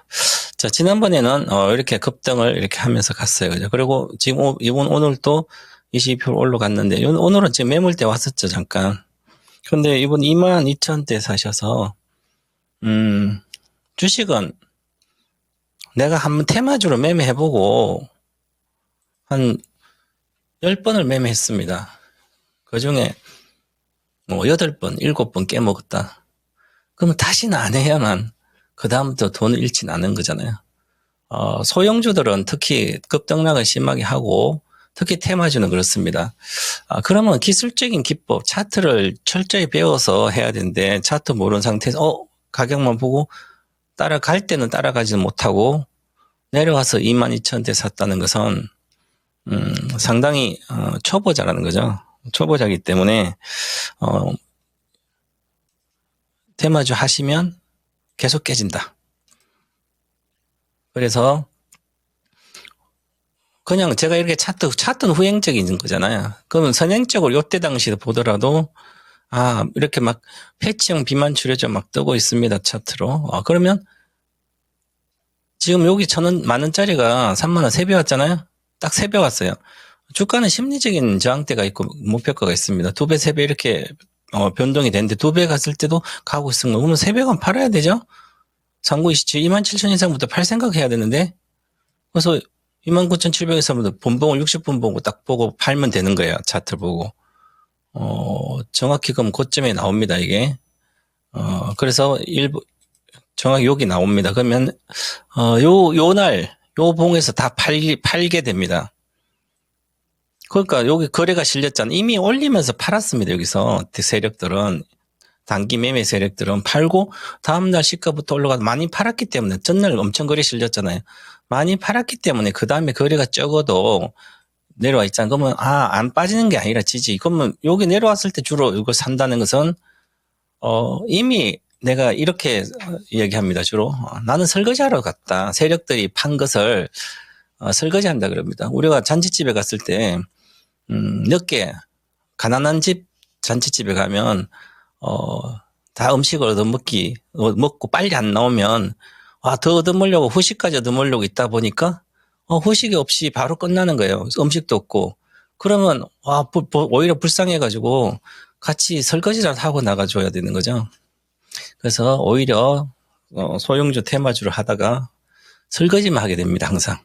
[SPEAKER 4] 자, 지난번에는 이렇게 급등을 이렇게 하면서 갔어요. 그죠? 그리고 지금 오늘 또 22% 올라갔는데 오늘은 지금 매물대 왔었죠, 잠깐. 근데 이번 22,000대 사셔서 주식은 내가 한번 테마주로 매매해보고 한 10번을 매매했습니다. 그 중에 뭐 8번, 7번 깨먹었다. 그러면 다시는 안 해야만 그 다음부터 돈을 잃지는 않은 거잖아요. 소형주들은 특히 급등락을 심하게 하고 특히 테마주는 그렇습니다. 그러면 기술적인 기법, 차트를 철저히 배워서 해야 되는데 차트 모르는 상태에서 가격만 보고 따라갈 때는 따라가지는 못하고 내려와서 22,000대 샀다는 것은 상당히 초보자라는 거죠. 초보자이기 때문에 테마주 하시면 계속 깨진다. 그래서 그냥 제가 이렇게 차트는 후행적인 거잖아요. 그러면 선행적으로 요때 당시에 보더라도 이렇게 막 패치형 비만 치료제 막 뜨고 있습니다. 차트로. 그러면 지금 여기 1,000원, 10,000원짜리가 30,000원 3배 왔잖아요. 딱 3배 왔어요. 주가는 심리적인 저항대가 있고 목표가가 있습니다. 2배, 3배 이렇게 변동이 되는데 2배 갔을 때도 가고 있으면 그러면 3배간 팔아야 되죠? 상고27 27,000 이상부터 팔 생각해야 되는데 그래서 29,700에서부터 분봉을 60분 보고 딱 보고 팔면 되는 거예요. 차트 보고. 정확히 그럼 고점에 나옵니다, 이게. 그래서 정확히 여기 나옵니다. 그러면, 요 봉에서 다 팔게 됩니다. 그러니까 여기 거래가 실렸잖아요. 이미 올리면서 팔았습니다, 여기서. 세력들은. 단기 매매 세력들은 팔고, 다음날 시가부터 올라가서 많이 팔았기 때문에, 전날 엄청 거래 실렸잖아요. 많이 팔았기 때문에, 그 다음에 거래가 적어도 내려와 있잖아요. 그러면, 안 빠지는 게 아니라 지지. 그러면 여기 내려왔을 때 주로 이거 산다는 것은, 이미 내가 이렇게 이야기합니다, 주로. 나는 설거지하러 갔다. 세력들이 판 것을 설거지 한다 그럽니다. 우리가 잔치집에 갔을 때 늦게 가난한 집 잔치집에 가면 다 음식을 먹고 빨리 안 나오면 더 얻어먹으려고 후식까지 얻어먹으려고 있다 보니까 후식이 없이 바로 끝나는 거예요. 음식도 없고. 그러면 오히려 불쌍해가지고 같이 설거지라도 하고 나가줘야 되는 거죠. 그래서 오히려 소형주 테마주를 하다가 설거지만 하게 됩니다. 항상.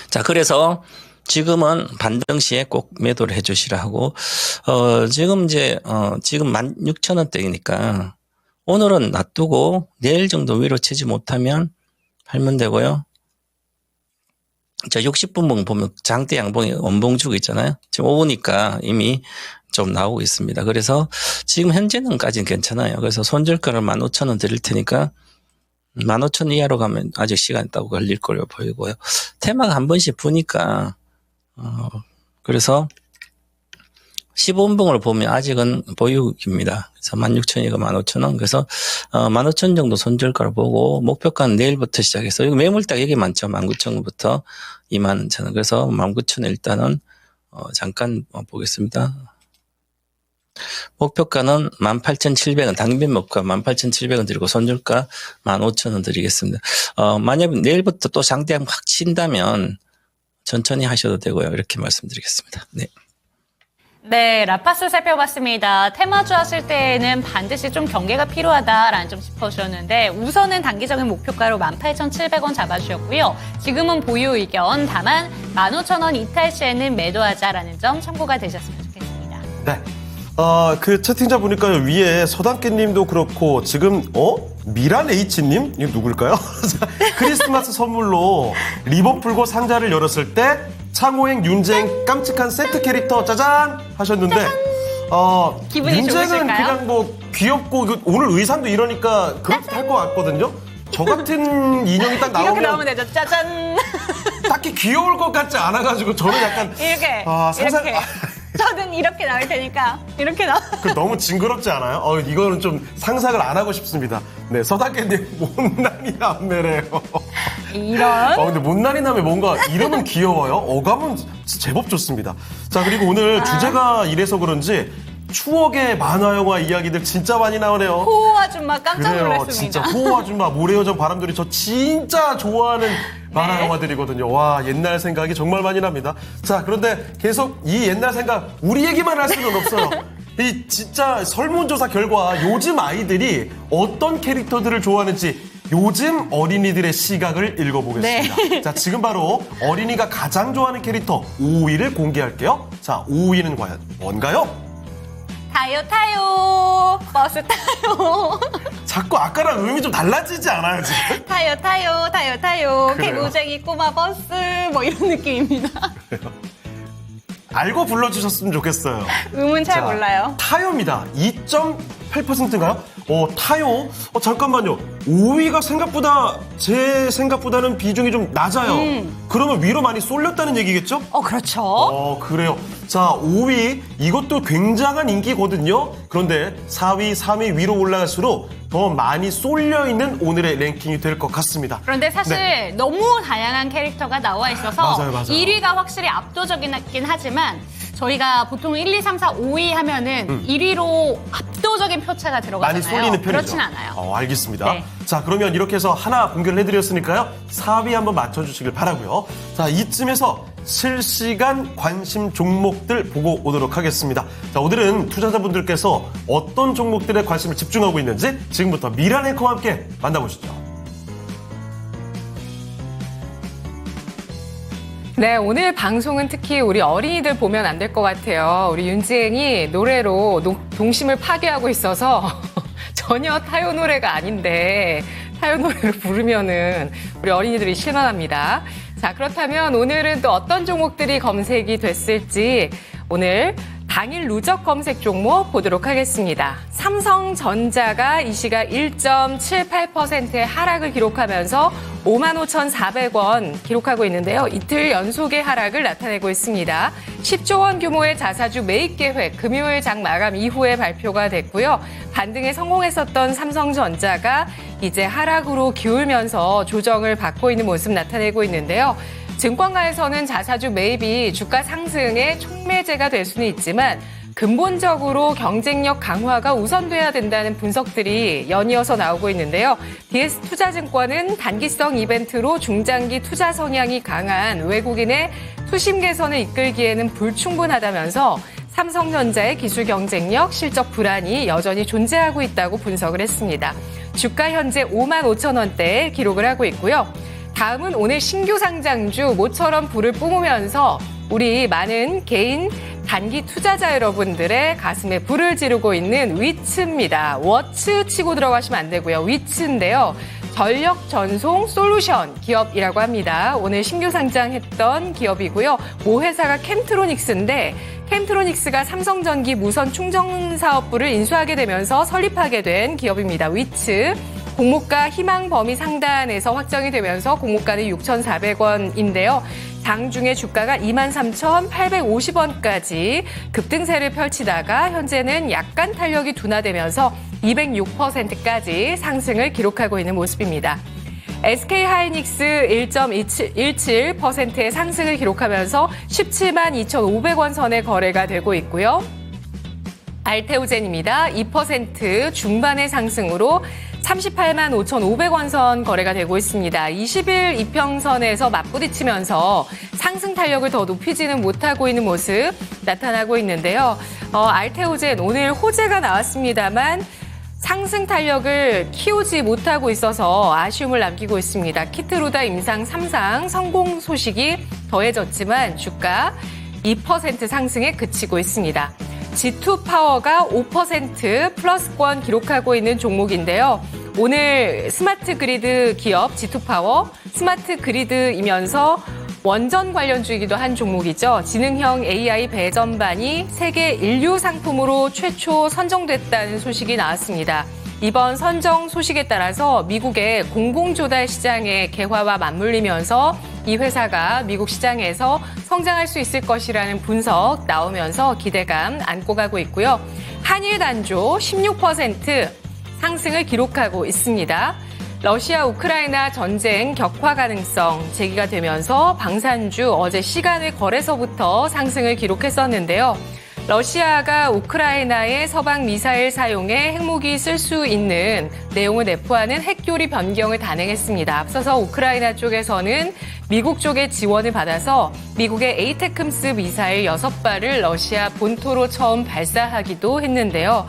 [SPEAKER 4] 자, 그래서 지금은 반등 시에 꼭 매도를 해주시라 하고, 지금 16,000원대이니까 오늘은 놔두고 내일 정도 위로 치지 못하면 팔면 되고요. 자, 60분봉 보면 장대 양봉이 원봉주고 있잖아요. 지금 5분이니까 이미 좀 나오고 있습니다. 그래서 지금 현재는까지는 괜찮아요. 그래서 손절가를 15,000원 드릴 테니까 15,000원 이하로 가면 아직 시간 있다고 걸릴 걸로 보이고요. 테마가 한 번씩 부니까 그래서 15분봉을 보면 아직은 보유입니다. 그래서 16,000원이가 15,000원. 그래서 15,000원 정도 손절가를 보고 목표가는 내일부터 시작해서 이거 매물딱 여기 많죠. 19,000원부터 21,000원. 그래서 19,000원 일단은 잠깐 보겠습니다. 목표가는 18,700원, 당빈 목가 18,700원 드리고 손절가 15,000원 드리겠습니다. 만약에 내일부터 또 장대양 확 친다면 천천히 하셔도 되고요. 이렇게 말씀드리겠습니다. 네.
[SPEAKER 3] 네, 라파스 살펴봤습니다. 테마주 하실 때에는 반드시 좀 경계가 필요하다라는 점 짚어주셨는데 우선은 단기적인 목표가로 18,700원 잡아주셨고요. 지금은 보유 의견, 다만 15,000원 이탈 시에는 매도하자라는 점 참고가 되셨으면 좋겠습니다.
[SPEAKER 2] 네. 그 채팅자 보니까요, 위에 서당깨님도 그렇고, 지금, 미란 H님? 이거 누굴까요? 크리스마스 선물로 리본 풀고 상자를 열었을 때, 창호행, 윤쟁, 깜찍한 세트 캐릭터, 짜잔! 하셨는데,
[SPEAKER 3] 기분이
[SPEAKER 2] 윤쟁은
[SPEAKER 3] 좋으실까요?
[SPEAKER 2] 그냥 뭐, 귀엽고, 오늘 의상도 이러니까 그렇게 할 것 같거든요? 저 같은 인형이 딱
[SPEAKER 3] 이렇게 나오면
[SPEAKER 2] 나오면
[SPEAKER 3] 되죠. 짜잔!
[SPEAKER 2] 딱히 귀여울 것 같지 않아가지고, 저는 약간,
[SPEAKER 3] 이렇게,
[SPEAKER 2] 상상,
[SPEAKER 3] 이렇게. 저는 이렇게 나올 테니까 이렇게 나와.
[SPEAKER 2] 너무 징그럽지 않아요? 이거는 좀 상상을 안 하고 싶습니다. 네, 서당깨님 못난이 남매래요.
[SPEAKER 3] 이런.
[SPEAKER 2] 근데 못난이 남매 뭔가 이름은 귀여워요. 어감은 제법 좋습니다. 자, 그리고 오늘 주제가 이래서 그런지 추억의 만화 영화 이야기들 진짜 많이 나오네요.
[SPEAKER 3] 호호 아줌마 깜짝
[SPEAKER 2] 그래요,
[SPEAKER 3] 놀랐습니다.
[SPEAKER 2] 진짜 호호 아줌마, 모래요정, 바람돌이 저 진짜 좋아하는 만화
[SPEAKER 3] 네.
[SPEAKER 2] 영화들이거든요. 와, 옛날 생각이 정말 많이 납니다. 자, 그런데 계속 이 옛날 생각 우리 얘기만 할 수는 없어요. 이 진짜 설문조사 결과 요즘 아이들이 어떤 캐릭터들을 좋아하는지 요즘 어린이들의 시각을 읽어보겠습니다.
[SPEAKER 3] 네.
[SPEAKER 2] 자, 지금 바로 어린이가 가장 좋아하는 캐릭터 5위를 공개할게요. 자, 5위는 과연 뭔가요?
[SPEAKER 3] 타요 버스 타요.
[SPEAKER 2] 자꾸 아까랑 의미 좀 달라지지 않아요, 지금?
[SPEAKER 3] 타요
[SPEAKER 2] 그래요.
[SPEAKER 3] 개구쟁이 꼬마 버스 뭐 이런 느낌입니다.
[SPEAKER 2] 알고 불러주셨으면 좋겠어요.
[SPEAKER 3] 음은 잘
[SPEAKER 2] 자,
[SPEAKER 3] 몰라요.
[SPEAKER 2] 타요입니다. 2.8%인가요? 타요? 잠깐만요. 5위가 생각보다, 제 생각보다는 비중이 좀 낮아요. 그러면 위로 많이 쏠렸다는 얘기겠죠?
[SPEAKER 3] 그렇죠.
[SPEAKER 2] 그래요. 자, 5위. 이것도 굉장한 인기거든요. 그런데 4위, 3위 위로 올라갈수록 더 많이 쏠려있는 오늘의 랭킹이 될 것 같습니다.
[SPEAKER 3] 그런데 사실
[SPEAKER 2] 네.
[SPEAKER 3] 너무 다양한 캐릭터가 나와 있어서
[SPEAKER 2] 맞아요.
[SPEAKER 3] 1위가 확실히 압도적이긴 하지만 저희가 보통 1, 2, 3, 4, 5위 하면은 1위로 압도적인 표차가 들어가잖아요.
[SPEAKER 2] 많이 쏠리는 편이죠.
[SPEAKER 3] 그렇진 않아요.
[SPEAKER 2] 알겠습니다.
[SPEAKER 3] 네.
[SPEAKER 2] 자, 그러면 이렇게 해서 하나 공개를 해드렸으니까요. 4위 한번 맞춰주시길 바라고요. 자, 이쯤에서 실시간 관심 종목들 보고 오도록 하겠습니다. 자, 오늘은 투자자분들께서 어떤 종목들에 관심을 집중하고 있는지 지금부터 미란 앵커와 함께 만나보시죠.
[SPEAKER 5] 네, 오늘 방송은 특히 우리 어린이들 보면 안 될 것 같아요. 우리 윤지행이 노래로 동심을 파괴하고 있어서 전혀 타요 노래가 아닌데 타요 노래를 부르면은 우리 어린이들이 실망합니다. 자, 그렇다면 오늘은 또 어떤 종목들이 검색이 됐을지 오늘 당일 누적 검색 종목 보도록 하겠습니다. 삼성전자가 이 시각 1.78%의 하락을 기록하면서 55,400원 기록하고 있는데요. 이틀 연속의 하락을 나타내고 있습니다. 10조 원 규모의 자사주 매입 계획 금요일 장 마감 이후에 발표가 됐고요. 반등에 성공했었던 삼성전자가 이제 하락으로 기울면서 조정을 받고 있는 모습 나타내고 있는데요. 증권가에서는 자사주 매입이 주가 상승의 촉매제가 될 수는 있지만 근본적으로 경쟁력 강화가 우선돼야 된다는 분석들이 연이어서 나오고 있는데요. DS투자증권은 단기성 이벤트로 중장기 투자 성향이 강한 외국인의 투심 개선을 이끌기에는 불충분하다면서 삼성전자의 기술 경쟁력, 실적 불안이 여전히 존재하고 있다고 분석을 했습니다. 주가 현재 55,000원대에 기록을 하고 있고요. 다음은 오늘 신규 상장주 모처럼 불을 뿜으면서 우리 많은 개인 단기 투자자 여러분들의 가슴에 불을 지르고 있는 위츠입니다. 워츠 치고 들어가시면 안 되고요. 위츠인데요. 전력 전송 솔루션 기업이라고 합니다. 오늘 신규 상장했던 기업이고요. 모회사가 캠트로닉스인데 캠트로닉스가 삼성전기 무선 충전 사업부를 인수하게 되면서 설립하게 된 기업입니다. 위츠. 공모가 희망 범위 상단에서 확정이 되면서 공모가는 6,400원인데요. 장중에 주가가 23,850원까지 급등세를 펼치다가 현재는 약간 탄력이 둔화되면서 206%까지 상승을 기록하고 있는 모습입니다. SK하이닉스 1.17%의 상승을 기록하면서 17만 2,500원 선에 거래가 되고 있고요. 알테오젠입니다. 2% 중반의 상승으로 38만 5,500원 선 거래가 되고 있습니다. 20일 이평선에서 맞부딪히면서 상승 탄력을 더 높이지는 못하고 있는 모습 나타나고 있는데요. 알테오젠 오늘 호재가 나왔습니다만 상승 탄력을 키우지 못하고 있어서 아쉬움을 남기고 있습니다. 키트루다 임상 3상 성공 소식이 더해졌지만 주가 2% 상승에 그치고 있습니다. G2파워가 5% 플러스권 기록하고 있는 종목인데요. 오늘 스마트 그리드 기업 G2파워, 스마트 그리드이면서 원전 관련주이기도 한 종목이죠. 지능형 AI 배전반이 세계 인류 상품으로 최초 선정됐다는 소식이 나왔습니다. 이번 선정 소식에 따라서 미국의 공공조달 시장의 개화와 맞물리면서 이 회사가 미국 시장에서 성장할 수 있을 것이라는 분석 나오면서 기대감 안고 가고 있고요. 한일 단조 16% 상승을 기록하고 있습니다. 러시아 우크라이나 전쟁 격화 가능성 제기가 되면서 방산주 어제 시간의 거래소부터 상승을 기록했었는데요. 러시아가 우크라이나의 서방 미사일 사용에 핵무기 쓸 수 있는 내용을 내포하는 핵교리 변경을 단행했습니다. 앞서서 우크라이나 쪽에서는 미국 쪽의 지원을 받아서 미국의 에이테크스 미사일 6발을 러시아 본토로 처음 발사하기도 했는데요.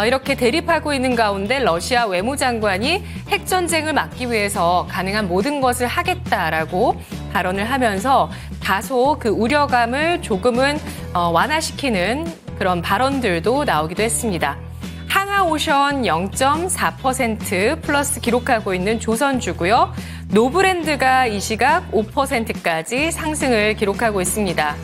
[SPEAKER 5] 이렇게 대립하고 있는 가운데 러시아 외무장관이 핵전쟁을 막기 위해서 가능한 모든 것을 하겠다라고 발언을 하면서 다소 그 우려감을 조금은 완화시키는 그런 발언들도 나오기도 했습니다. 한화오션 0.4% 플러스 기록하고 있는 조선주고요. 노브랜드가 이 시각 5%까지 상승을 기록하고 있습니다.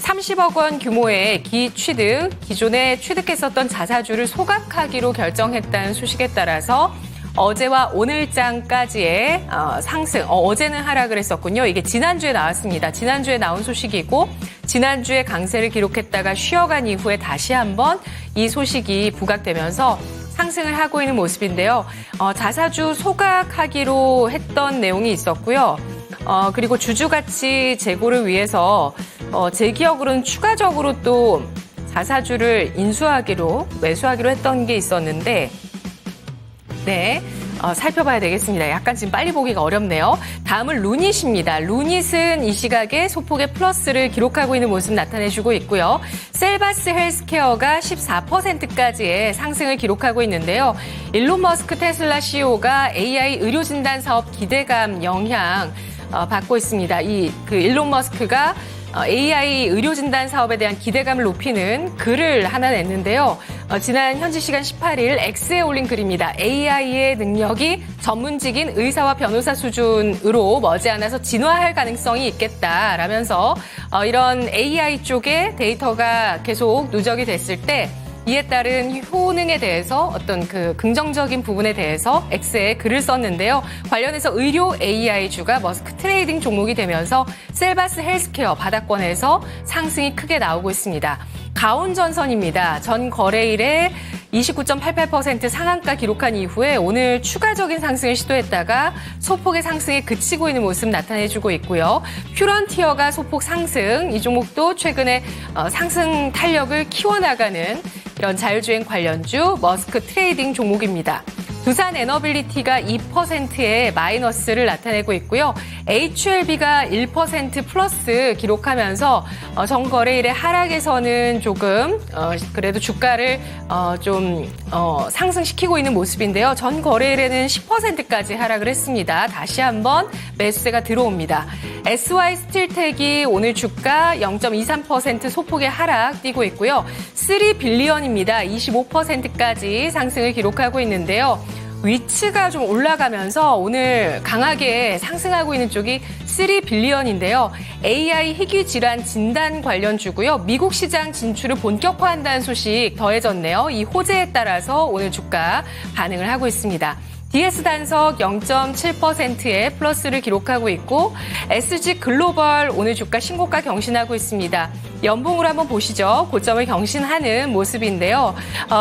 [SPEAKER 5] 30억 원 규모의 기존에 취득했었던 자사주를 소각하기로 결정했다는 소식에 따라서 어제와 오늘장까지의 상승, 어제는 하락을 했었군요. 이게 지난주에 나왔습니다. 지난주에 나온 소식이고 지난주에 강세를 기록했다가 쉬어간 이후에 다시 한번 이 소식이 부각되면서 상승을 하고 있는 모습인데요. 자사주 소각하기로 했던 내용이 있었고요. 그리고 주주가치 제고를 위해서 제 기억으로는 추가적으로 또 자사주를 매수하기로 했던 게 있었는데 네, 살펴봐야 되겠습니다. 약간 지금 빨리 보기가 어렵네요. 다음은 루닛입니다. 루닛은 이 시각에 소폭의 플러스를 기록하고 있는 모습 나타내주고 있고요. 셀바스 헬스케어가 14%까지의 상승을 기록하고 있는데요. 일론 머스크 테슬라 CEO가 AI 의료진단 사업 기대감 영향 받고 있습니다. 일론 머스크가 AI 의료진단 사업에 대한 기대감을 높이는 글을 하나 냈는데요. 지난 현지 시간 18일 X에 올린 글입니다. AI의 능력이 전문직인 의사와 변호사 수준으로 머지않아서 진화할 가능성이 있겠다라면서 이런 AI 쪽에 데이터가 계속 누적이 됐을 때 이에 따른 효능에 대해서 어떤 그 긍정적인 부분에 대해서 X에 글을 썼는데요. 관련해서 의료 AI주가 머스크 트레이딩 종목이 되면서 셀바스 헬스케어 바닥권에서 상승이 크게 나오고 있습니다. 가온전선입니다. 전 거래일에 29.88% 상한가 기록한 이후에 오늘 추가적인 상승을 시도했다가 소폭의 상승에 그치고 있는 모습 나타내주고 있고요. 퓨런티어가 소폭 상승, 이 종목도 최근에 상승 탄력을 키워나가는 이런 자율주행 관련주 머스크 트레이딩 종목입니다. 두산 에너빌리티가 2%의 마이너스를 나타내고 있고요. HLB가 1% 플러스 기록하면서 전 거래일의 하락에서는 조금 그래도 주가를 좀 상승시키고 있는 모습인데요. 전 거래일에는 10%까지 하락을 했습니다. 다시 한번 매수세가 들어옵니다. SY 스틸텍이 오늘 주가 0.23% 소폭의 하락 띄고 있고요. 3빌리언입니다. 25%까지 상승을 기록하고 있는데요. 위치가 좀 올라가면서 오늘 강하게 상승하고 있는 쪽이 3빌리언인데요. AI 희귀 질환 진단 관련주고요. 미국 시장 진출을 본격화한다는 소식 더해졌네요. 이 호재에 따라서 오늘 주가 반응을 하고 있습니다. DS단석 0.7%의 플러스를 기록하고 있고 SG글로벌 오늘 주가 신고가 경신하고 있습니다. 연봉으로 한번 보시죠. 고점을 경신하는 모습인데요.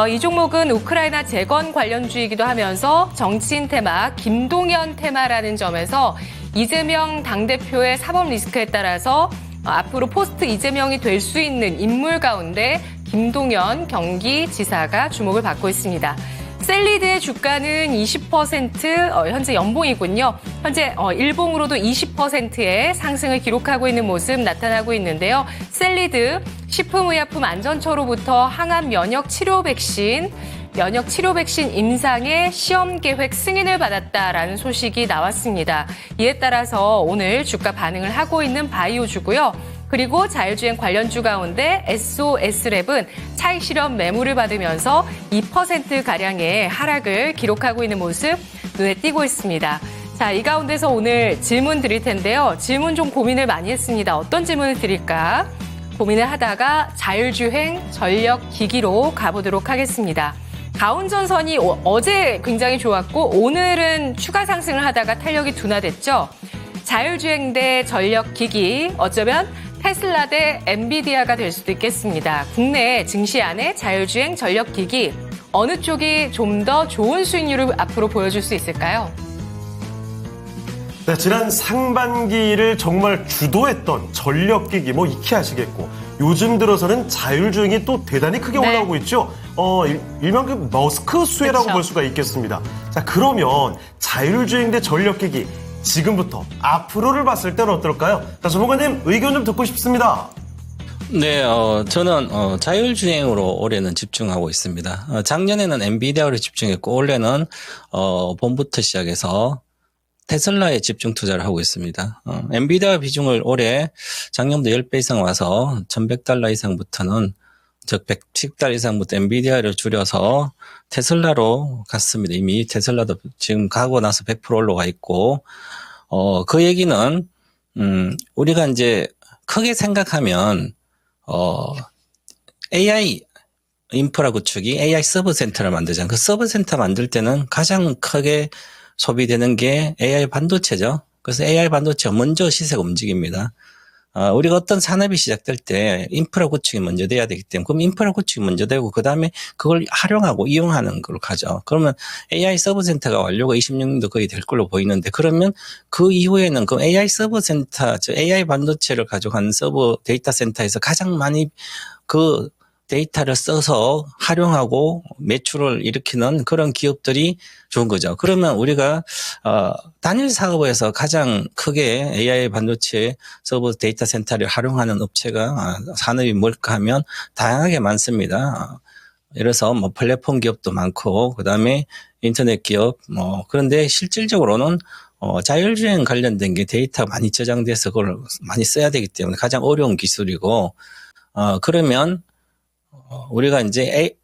[SPEAKER 5] 이 종목은 우크라이나 재건 관련주이기도 하면서 정치인 테마, 김동연 테마라는 점에서 이재명 당대표의 사법 리스크에 따라서 앞으로 포스트 이재명이 될 수 있는 인물 가운데 김동연 경기지사가 주목을 받고 있습니다. 셀리드의 주가는 20% 현재 연봉이군요. 현재 일봉으로도 20%의 상승을 기록하고 있는 모습 나타나고 있는데요. 셀리드 식품의약품 안전처로부터 항암 면역 치료 백신 임상의 시험 계획 승인을 받았다라는 소식이 나왔습니다. 이에 따라서 오늘 주가 반응을 하고 있는 바이오주고요. 그리고 자율주행 관련주 가운데 SOS랩은 차익 실험 매물을 받으면서 2%가량의 하락을 기록하고 있는 모습 눈에 띄고 있습니다. 자, 이 가운데서 오늘 질문 드릴 텐데요. 질문 좀 고민을 많이 했습니다. 어떤 질문을 드릴까? 고민을 하다가 자율주행 전력 기기로 가보도록 하겠습니다. 가온전선이 어제 굉장히 좋았고 오늘은 추가 상승을 하다가 탄력이 둔화됐죠. 자율주행 대 전력기기, 어쩌면 테슬라 대 엔비디아가 될 수도 있겠습니다. 국내 증시안의 자율주행 전력기기, 어느 쪽이 좀 더 좋은 수익률을 앞으로 보여줄 수 있을까요?
[SPEAKER 2] 네, 지난 상반기를 정말 주도했던 전력기기 뭐 익히 아시겠고 요즘 들어서는 자율주행이 또 대단히 크게
[SPEAKER 3] 네.
[SPEAKER 2] 올라오고 있죠. 일명 그 머스크 수혜라고
[SPEAKER 3] 그쵸.
[SPEAKER 2] 볼 수가 있겠습니다. 자, 그러면 자율주행 대 전력기기 지금부터 앞으로를 봤을 때는 어떨까요? 자, 전문가님 의견 좀 듣고 싶습니다.
[SPEAKER 4] 네, 저는 자율주행으로 올해는 집중하고 있습니다. 작년에는 엔비디아로 집중했고 올해는 봄부터 시작해서 테슬라에 집중 투자를 하고 있습니다. 엔비디아 비중을 올해 작년보다 10배 이상 와서 $1,100 이상부터는 즉 110달러 이상부터 엔비디아를 줄여서 테슬라로 갔습니다. 이미 테슬라도 지금 가고 나서 100% 올라가 있고 그 얘기는 우리가 이제 크게 생각하면 AI 인프라 구축이 AI 서버 센터를 만들잖아요. 그 서버 센터 만들 때는 가장 크게 소비되는 게 AI 반도체죠. 그래서 AI 반도체가 먼저 시세가 움직입니다. 우리가 어떤 산업이 시작될 때 인프라 구축이 먼저 돼야 되기 때문에 그럼 인프라 구축이 먼저 되고 그다음에 그걸 활용하고 이용하는 걸로 가죠. 그러면 AI 서버 센터가 완료가 26년도 거의 될 걸로 보이는데 그러면 그 이후에는 그 AI 서버 센터, 즉 AI 반도체를 가져간 서버 데이터 센터에서 가장 많이 그 데이터를 써서 활용하고 매출을 일으키는 그런 기업들이 좋은 거죠. 그러면 우리가 단일 사업에서 가장 크게 AI 반도체 서버 데이터 센터를 활용하는 업체가 산업이 뭘까 하면 다양하게 많습니다. 예를 들어서 뭐 플랫폼 기업도 많고 그다음에 인터넷 기업 그런데 실질적으로는 자율주행 관련된 게 데이터가 많이 저장돼서 그걸 많이 써야 되기 때문에 가장 어려운 기술이고 그러면 우리가 이제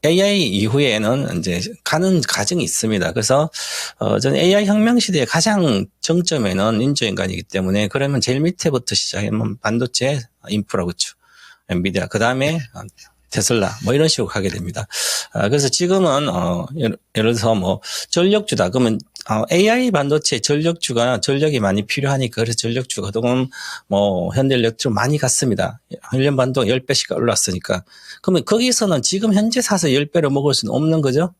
[SPEAKER 4] AI 이후에는 이제 가는 과정이 있습니다. 그래서 저는 AI 혁명 시대의 가장 정점에는 인조인간이기 때문에 그러면 제일 밑에부터 시작하면 반도체 인프라 구축, 엔비디아, 그 다음에 테슬라 뭐 이런 식으로 가게 됩니다. 그래서 지금은 예를 들어서 뭐 전력주다 그러면 AI 반도체 전력이 많이 필요하니까 그래서 전력주가 그동안 현대일렉트로 많이 갔습니다. 1년 반 동안 10배씩 올랐으니까. 그러면 거기서는 지금 현재 사서 10배를 먹을 수는 없는 거죠?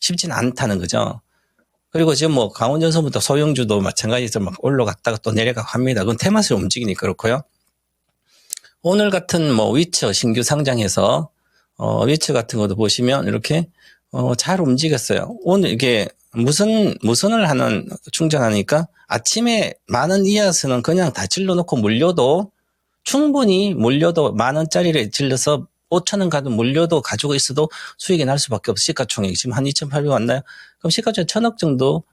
[SPEAKER 4] 쉽지는 않다는 거죠. 그리고 지금 강원전선부터 소형주도 마찬가지로 막 올라갔다가 또 내려가고 합니다. 그건 테마스 움직이니까 그렇고요. 오늘 같은 위처 신규 상장해서 위처 같은 것도 보시면 이렇게 잘 움직였어요. 오늘 이게 무선을 하는 충전하니까 아침에 많은 이하스는 그냥 다 질러놓고 충분히 물려도 10,000원짜리를 질러서 5,000원 가도 물려도 가지고 있어도 수익이 날 수밖에 없어. 시가총액이 지금 한 2,800 왔나요? 그럼 시가총액 1,000억 정도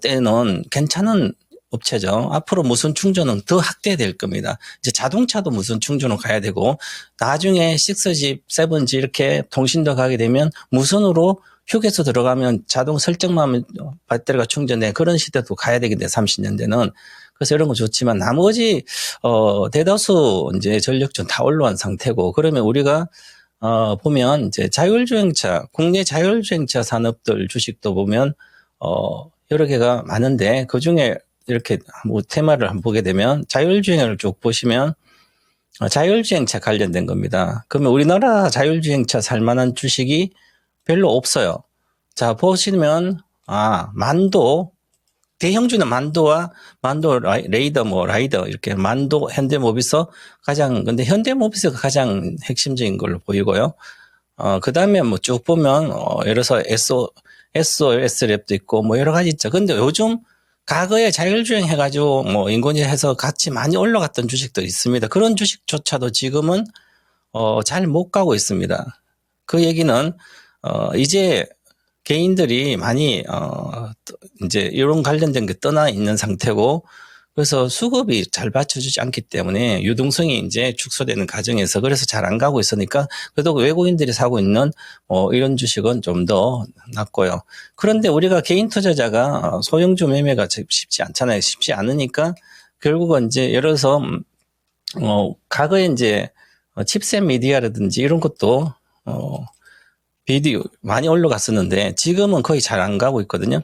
[SPEAKER 4] 때는 괜찮은 업체죠. 앞으로 무선 충전은 더 확대될 겁니다. 이제 자동차도 무선 충전으로 가야 되고 나중에 6G, 7G 이렇게 통신도 가게 되면 무선으로 휴게소 들어가면 자동 설정만 하면 배터리가 충전돼 그런 시대도 가야 되겠네 30년대는. 그래서 이런 거 좋지만 나머지 대다수 이제 전력전 다 올라온 상태고 그러면 우리가 보면 이제 자율주행차 국내 자율주행차 산업들 주식도 보면 여러 개가 많은데 그 중에 이렇게 테마를 한번 보게 되면 자율주행을 쭉 보시면 자율주행차 관련된 겁니다. 그러면 우리나라 자율주행차 살만한 주식이 별로 없어요. 자, 보시면, 만도, 대형주는 만도 라이더, 이렇게 만도, 현대모비스 근데 현대모비스가 가장 핵심적인 걸로 보이고요. 그 다음에 쭉 보면, 예를 들어서 SOS랩도 있고, 여러 가지 있죠. 근데 요즘 과거에 자율주행 해가지고, 인공지능 해서 같이 많이 올라갔던 주식들이 있습니다. 그런 주식조차도 지금은, 잘 못 가고 있습니다. 그 얘기는, 이제 개인들이 많이, 이제 이런 관련된 게 떠나 있는 상태고, 그래서 수급이 잘 받쳐주지 않기 때문에 유동성이 이제 축소되는 과정에서 그래서 잘 안 가고 있으니까 그래도 외국인들이 사고 있는 이런 주식은 좀 더 낫고요. 그런데 우리가 개인 투자자가 소형주 매매가 쉽지 않잖아요. 쉽지 않으니까 결국은 이제 예를 들어서, 과거에 이제 칩셋 미디어라든지 이런 것도, 비디오 많이 올라갔었는데 지금은 거의 잘 안 가고 있거든요.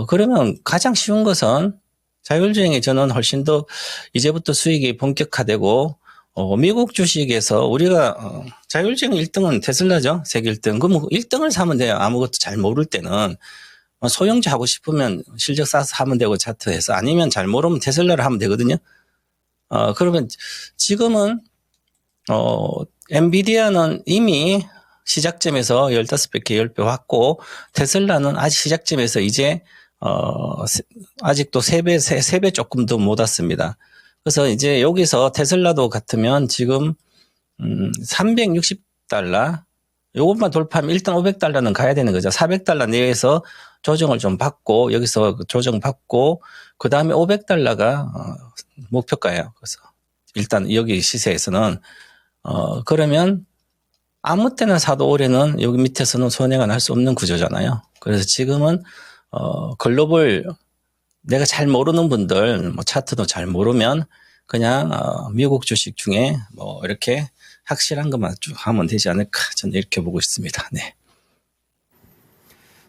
[SPEAKER 4] 그러면 가장 쉬운 것은 자율주행에 저는 훨씬 더 이제부터 수익이 본격화되고 미국 주식에서 우리가 자율주행 1등은 테슬라죠. 세계 1등. 그럼 1등을 사면 돼요. 아무것도 잘 모를 때는. 소형주 하고 싶으면 실적 쌓아서 하면 되고 차트에서 아니면 잘 모르면 테슬라를 하면 되거든요. 그러면 지금은 엔비디아는 이미 시작점에서 15배, 10배 왔고, 테슬라는 아직 시작점에서 이제, 아직도 3배 조금 더 못 왔습니다. 그래서 이제 여기서 테슬라도 같으면 지금, 360달러, 요것만 돌파하면 일단 500달러는 가야 되는 거죠. 400달러 내에서 조정을 좀 받고, 여기서 조정 받고, 그 다음에 500달러가, 목표가예요. 그래서 일단 여기 시세에서는, 그러면, 아무 때나 사도 올해는 여기 밑에서는 손해가 날 수 없는 구조잖아요. 그래서 지금은 글로벌 내가 잘 모르는 분들 차트도 잘 모르면 그냥 미국 주식 중에 이렇게 확실한 것만 쭉 하면 되지 않을까 저는 이렇게 보고 있습니다. 네.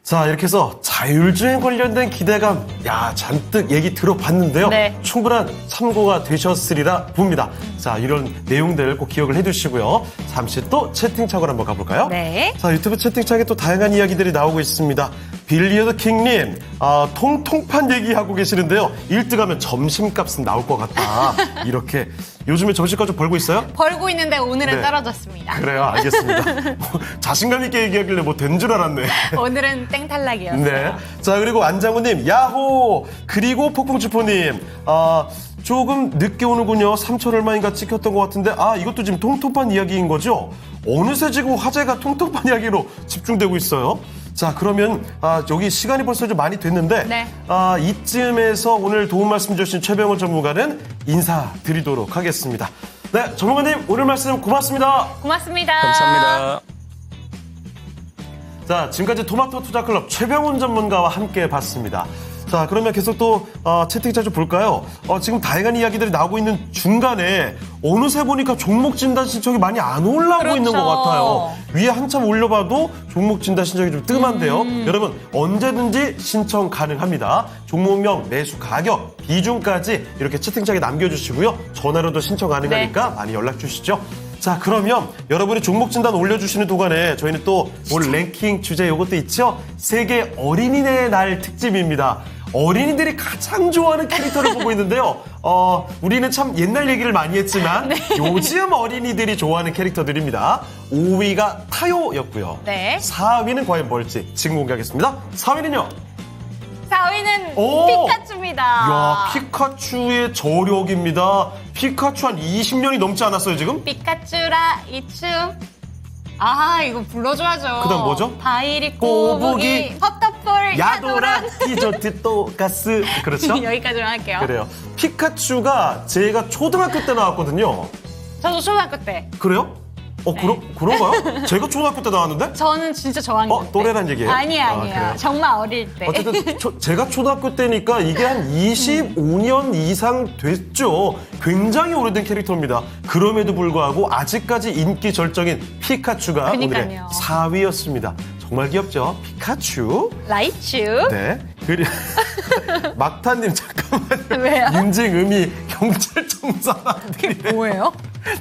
[SPEAKER 2] 자, 이렇게 해서 자율주행 관련된 기대감, 잔뜩 얘기 들어봤는데요.
[SPEAKER 3] 네.
[SPEAKER 2] 충분한 참고가 되셨으리라 봅니다. 자, 이런 내용들 꼭 기억을 해두시고요. 잠시 또 채팅창으로 한번 가볼까요?
[SPEAKER 3] 네.
[SPEAKER 2] 자, 유튜브 채팅창에 또 다양한 이야기들이 나오고 있습니다. 빌리어드 킹님, 통통판 얘기하고 계시는데요. 1등하면 점심값은 나올 것 같다. 이렇게. 요즘에 점심값 좀 벌고 있어요?
[SPEAKER 3] 벌고 있는데 오늘은
[SPEAKER 2] 네.
[SPEAKER 3] 떨어졌습니다.
[SPEAKER 2] 그래요, 알겠습니다. 자신감 있게 얘기하길래 된 줄 알았네.
[SPEAKER 3] 오늘은 땡탈락이었어요.
[SPEAKER 2] 네. 자, 그리고 안장훈님, 야호! 그리고 폭풍주포님, 조금 늦게 오는군요. 3천 얼마인가 찍혔던 것 같은데, 이것도 지금 통통판 이야기인 거죠? 어느새 지금 화제가 통통판 이야기로 집중되고 있어요. 자, 그러면 여기 시간이 벌써 좀 많이 됐는데
[SPEAKER 3] 네.
[SPEAKER 2] 이쯤에서 오늘 도움 말씀 주신 최병훈 전문가는 인사드리도록 하겠습니다. 네, 전문가님 오늘 말씀 고맙습니다.
[SPEAKER 3] 고맙습니다.
[SPEAKER 4] 감사합니다.
[SPEAKER 2] 자, 지금까지 토마토 투자클럽 최병훈 전문가와 함께 봤습니다. 자, 그러면 계속 또 채팅창 좀 볼까요? 지금 다양한 이야기들이 나오고 있는 중간에 어느새 보니까 종목 진단 신청이 많이 안 올라오고
[SPEAKER 3] 그렇죠.
[SPEAKER 2] 있는 것 같아요. 위에 한참 올려봐도 종목 진단 신청이 좀 뜸한데요. 여러분 언제든지 신청 가능합니다. 종목명, 매수 가격, 비중까지 이렇게 채팅창에 남겨주시고요. 전화로도 신청 가능하니까 많이 연락 주시죠. 자, 그러면 여러분이 종목 진단 올려주시는 동안에 저희는 또 오늘 랭킹 주제 이것도 있죠? 세계 어린이의 날 특집입니다. 어린이들이 가장 좋아하는 캐릭터를 보고 있는데요. 우리는 참 옛날 얘기를 많이 했지만 요즘 어린이들이 좋아하는 캐릭터들입니다. 5위가 타요였고요.
[SPEAKER 3] 네.
[SPEAKER 2] 4위는 과연 뭘지 지금 공개하겠습니다. 4위는요.
[SPEAKER 3] 4위는
[SPEAKER 2] 오!
[SPEAKER 3] 피카츄입니다.
[SPEAKER 2] 이야, 피카츄의 저력입니다. 피카츄 한 20년이 넘지 않았어요, 지금?
[SPEAKER 3] 피카츄라 이춤. 아, 이거 불러줘야죠.
[SPEAKER 2] 그다음 뭐죠?
[SPEAKER 3] 바이리
[SPEAKER 2] 꼬부기,
[SPEAKER 3] 꼬부기 퍼터풀
[SPEAKER 2] 야도란, 디저트, 또가스. 그렇죠?
[SPEAKER 3] 여기까지만 할게요.
[SPEAKER 2] 그래요. 피카츄가 제가 초등학교 때 나왔거든요.
[SPEAKER 3] 저도 초등학교 때.
[SPEAKER 2] 그래요? 그런가요? 제가 초등학교 때 나왔는데?
[SPEAKER 3] 저는 진짜 저학년 때.
[SPEAKER 2] 또래란 얘기예요?
[SPEAKER 3] 아니에요.
[SPEAKER 2] 그래요?
[SPEAKER 3] 정말 어릴 때.
[SPEAKER 2] 어쨌든 제가 초등학교 때니까 이게 한 25년 이상 됐죠. 굉장히 오래된 캐릭터입니다. 그럼에도 불구하고 아직까지 인기 절정인 피카츄가
[SPEAKER 3] 그러니까요.
[SPEAKER 2] 오늘의 4위였습니다. 정말 귀엽죠? 피카츄.
[SPEAKER 3] 라이츄.
[SPEAKER 2] 네. 막타님 잠깐만요.
[SPEAKER 3] 왜요?
[SPEAKER 2] 윤징음이 경찰청 사람들이
[SPEAKER 3] 뭐예요?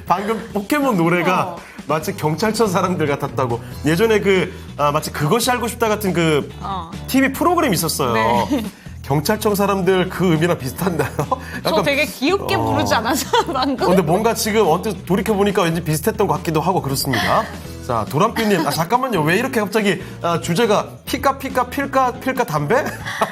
[SPEAKER 2] 방금 포켓몬 노래가 마치 경찰청 사람들 같았다고. 예전에 마치 그것이 알고 싶다 같은 TV 프로그램 있었어요.
[SPEAKER 3] 네.
[SPEAKER 2] 경찰청 사람들 그 의미랑 비슷한가요?
[SPEAKER 3] 저 되게 귀엽게 부르지 않았어요, 방금?
[SPEAKER 2] 근데 뭔가 지금 언뜻 돌이켜보니까 왠지 비슷했던 것 같기도 하고 그렇습니다. 자, 도란삐님, 잠깐만요. 왜 이렇게 갑자기 주제가 피까 필까 담배?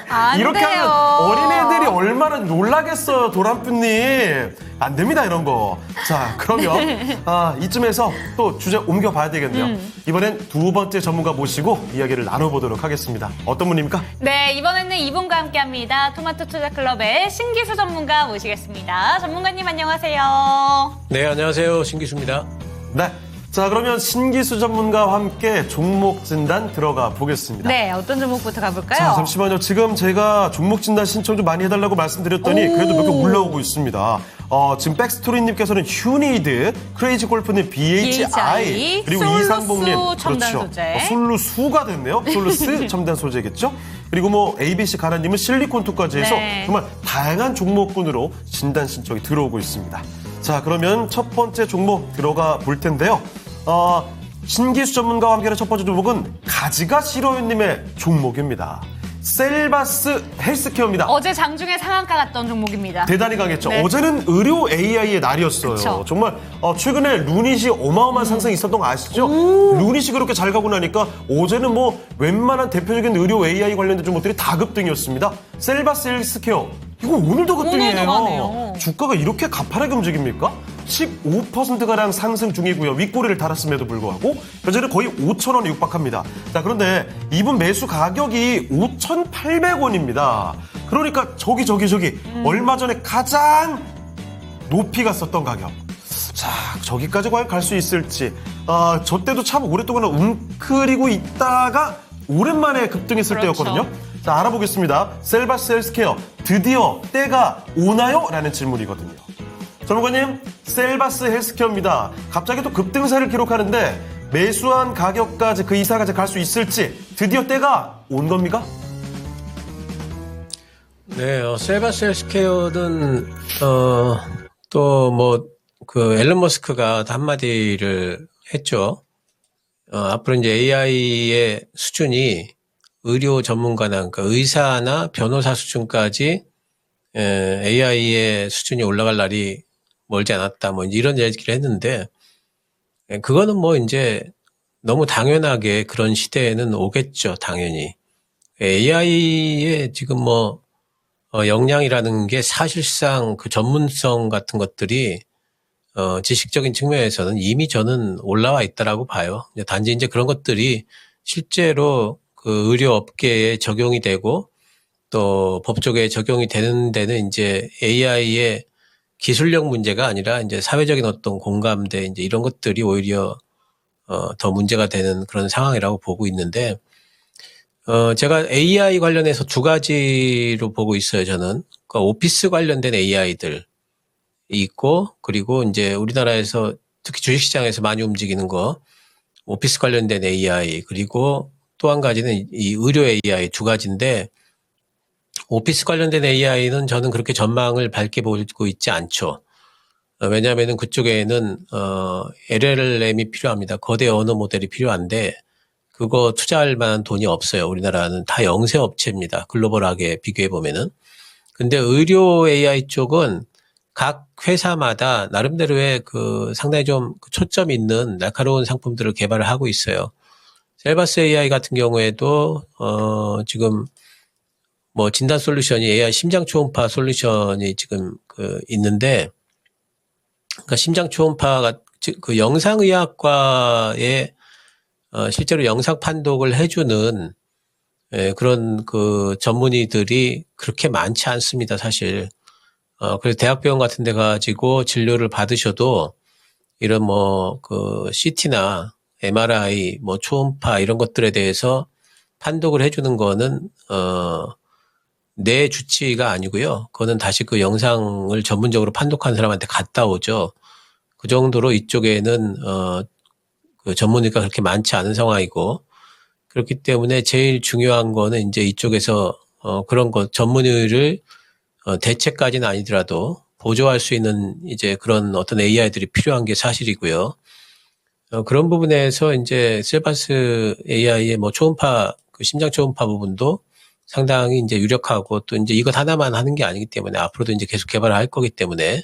[SPEAKER 3] 안
[SPEAKER 2] 이렇게
[SPEAKER 3] 돼요.
[SPEAKER 2] 하면 어린애들이 얼마나 놀라겠어요, 도란삐님. 안 됩니다, 이런 거. 자, 그러면 이쯤에서 또 주제 옮겨봐야 되겠네요. 이번엔 두 번째 전문가 모시고 이야기를 나눠보도록 하겠습니다. 어떤 분입니까?
[SPEAKER 3] 네, 이번에는 이분과 함께합니다. 토마토 투자클럽의 신기수 전문가 모시겠습니다. 전문가님 안녕하세요.
[SPEAKER 6] 네, 안녕하세요. 신기수입니다.
[SPEAKER 2] 네. 자, 그러면 신기수 전문가와 함께 종목 진단 들어가 보겠습니다.
[SPEAKER 3] 네, 어떤 종목부터 가볼까요?
[SPEAKER 2] 자, 잠시만요. 지금 제가 종목 진단 신청 좀 많이 해달라고 말씀드렸더니 그래도 몇 개 올라오고 있습니다. 지금 백스토리님께서는 휴니드, 크레이지 골프님 BHI, 그리고
[SPEAKER 3] 솔루스
[SPEAKER 2] 이상봉님
[SPEAKER 3] 첨단
[SPEAKER 2] 그렇죠.
[SPEAKER 3] 소재.
[SPEAKER 2] 솔루수가 됐네요. 솔루스 첨단 소재겠죠. 그리고 뭐 ABC 가나님은 실리콘투까지 해서
[SPEAKER 3] 네.
[SPEAKER 2] 정말 다양한 종목군으로 진단 신청이 들어오고 있습니다. 자, 그러면 첫 번째 종목 들어가 볼 텐데요. 신기수 전문가와 함께하는 첫 번째 종목은 가지가 싫어요님의 종목입니다. 셀바스 헬스케어입니다.
[SPEAKER 3] 어제 장중에 상한가 갔던 종목입니다.
[SPEAKER 2] 대단히 강했죠.
[SPEAKER 3] 네.
[SPEAKER 2] 어제는 의료 AI의 날이었어요.
[SPEAKER 3] 그쵸.
[SPEAKER 2] 정말 최근에 루닛이 어마어마한 상승이 있었던 거 아시죠? 루닛이 그렇게 잘 가고 나니까 어제는 뭐 웬만한 대표적인 의료 AI 관련된 종목들이 다 급등이었습니다. 셀바스 헬스케어 이거 오늘도 급등이에요.
[SPEAKER 3] 오늘도 가네요.
[SPEAKER 2] 주가가 이렇게 가파르게 움직입니까? 15%가량 상승 중이고요. 윗꼬리를 달았음에도 불구하고 현재는 거의 5,000원에 육박합니다. 자, 그런데 이분 매수 가격이 5,800원입니다. 그러니까 저기 얼마 전에 가장 높이 갔었던 가격. 자, 저기까지 과연 갈 수 있을지. 저 때도 참 오랫동안 웅크리고 있다가 오랜만에 급등했을
[SPEAKER 3] 그렇죠.
[SPEAKER 2] 때였거든요. 자, 알아보겠습니다. 셀바스 헬스케어 드디어 때가 오나요? 라는 질문이거든요. 전문가님, 셀바스 헬스케어입니다. 갑자기 또 급등세를 기록하는데 매수한 가격까지 그 이상까지 갈 수 있을지 드디어 때가 온 겁니까?
[SPEAKER 6] 네, 셀바스 헬스케어는 또 뭐 그 앨런 머스크가 한마디를 했죠. 앞으로 이제 AI의 수준이 의료 전문가나 그러니까 의사나 변호사 수준까지 AI의 수준이 올라갈 날이 멀지 않았다. 뭐 이런 얘기를 했는데 그거는 뭐 이제 너무 당연하게 그런 시대에는 오겠죠. 당연히. AI의 지금 뭐 역량이라는 게 사실상 그 전문성 같은 것들이 지식적인 측면에서는 이미 저는 올라와 있다라고 봐요. 단지 이제 그런 것들이 실제로 그 의료 업계에 적용이 되고 또 법조계에 적용이 되는 데는 이제 AI의 기술력 문제가 아니라 이제 사회적인 어떤 공감대 이제 이런 것들이 오히려 더 문제가 되는 그런 상황이라고 보고 있는데 제가 AI 관련해서 두 가지로 보고 있어요, 저는. 그러니까 오피스 관련된 AI들 있고, 그리고 이제 우리나라에서 특히 주식시장에서 많이 움직이는 거, 오피스 관련된 AI, 그리고 또 한 가지는 이 의료 AI 두 가지인데, 오피스 관련된 AI는 저는 그렇게 전망을 밝게 보고 있지 않죠. 왜냐하면은 그쪽에는, LLM이 필요합니다. 거대 언어 모델이 필요한데, 그거 투자할 만한 돈이 없어요. 우리나라는 다 영세 업체입니다. 글로벌하게 비교해 보면은. 근데 의료 AI 쪽은 각 회사마다 나름대로의 상당히 좀 초점 있는 날카로운 상품들을 개발을 하고 있어요. 셀바스 AI 같은 경우에도, 지금 뭐 진단 솔루션이 AI 심장 초음파 솔루션이 지금 있는데, 그러니까 심장 초음파가 그 영상의학과에 실제로 영상 판독을 해주는 그런 전문의들이 그렇게 많지 않습니다, 사실. 그래서 대학병원 같은 데 가지고 진료를 받으셔도 이런 CT나 MRI, 초음파 이런 것들에 대해서 판독을 해주는 거는, 내 주치의가 아니고요. 그거는 다시 그 영상을 전문적으로 판독한 사람한테 갔다 오죠. 그 정도로 이쪽에는, 전문의가 그렇게 많지 않은 상황이고, 그렇기 때문에 제일 중요한 거는 이제 이쪽에서, 그런 전문의를, 대체까지는 아니더라도 보조할 수 있는 이제 그런 어떤 AI들이 필요한 게 사실이고요. 그런 부분에서 이제 셀바스 AI의 초음파, 심장 초음파 부분도 상당히 이제 유력하고 또 이제 이것 하나만 하는 게 아니기 때문에 앞으로도 이제 계속 개발을 할 거기 때문에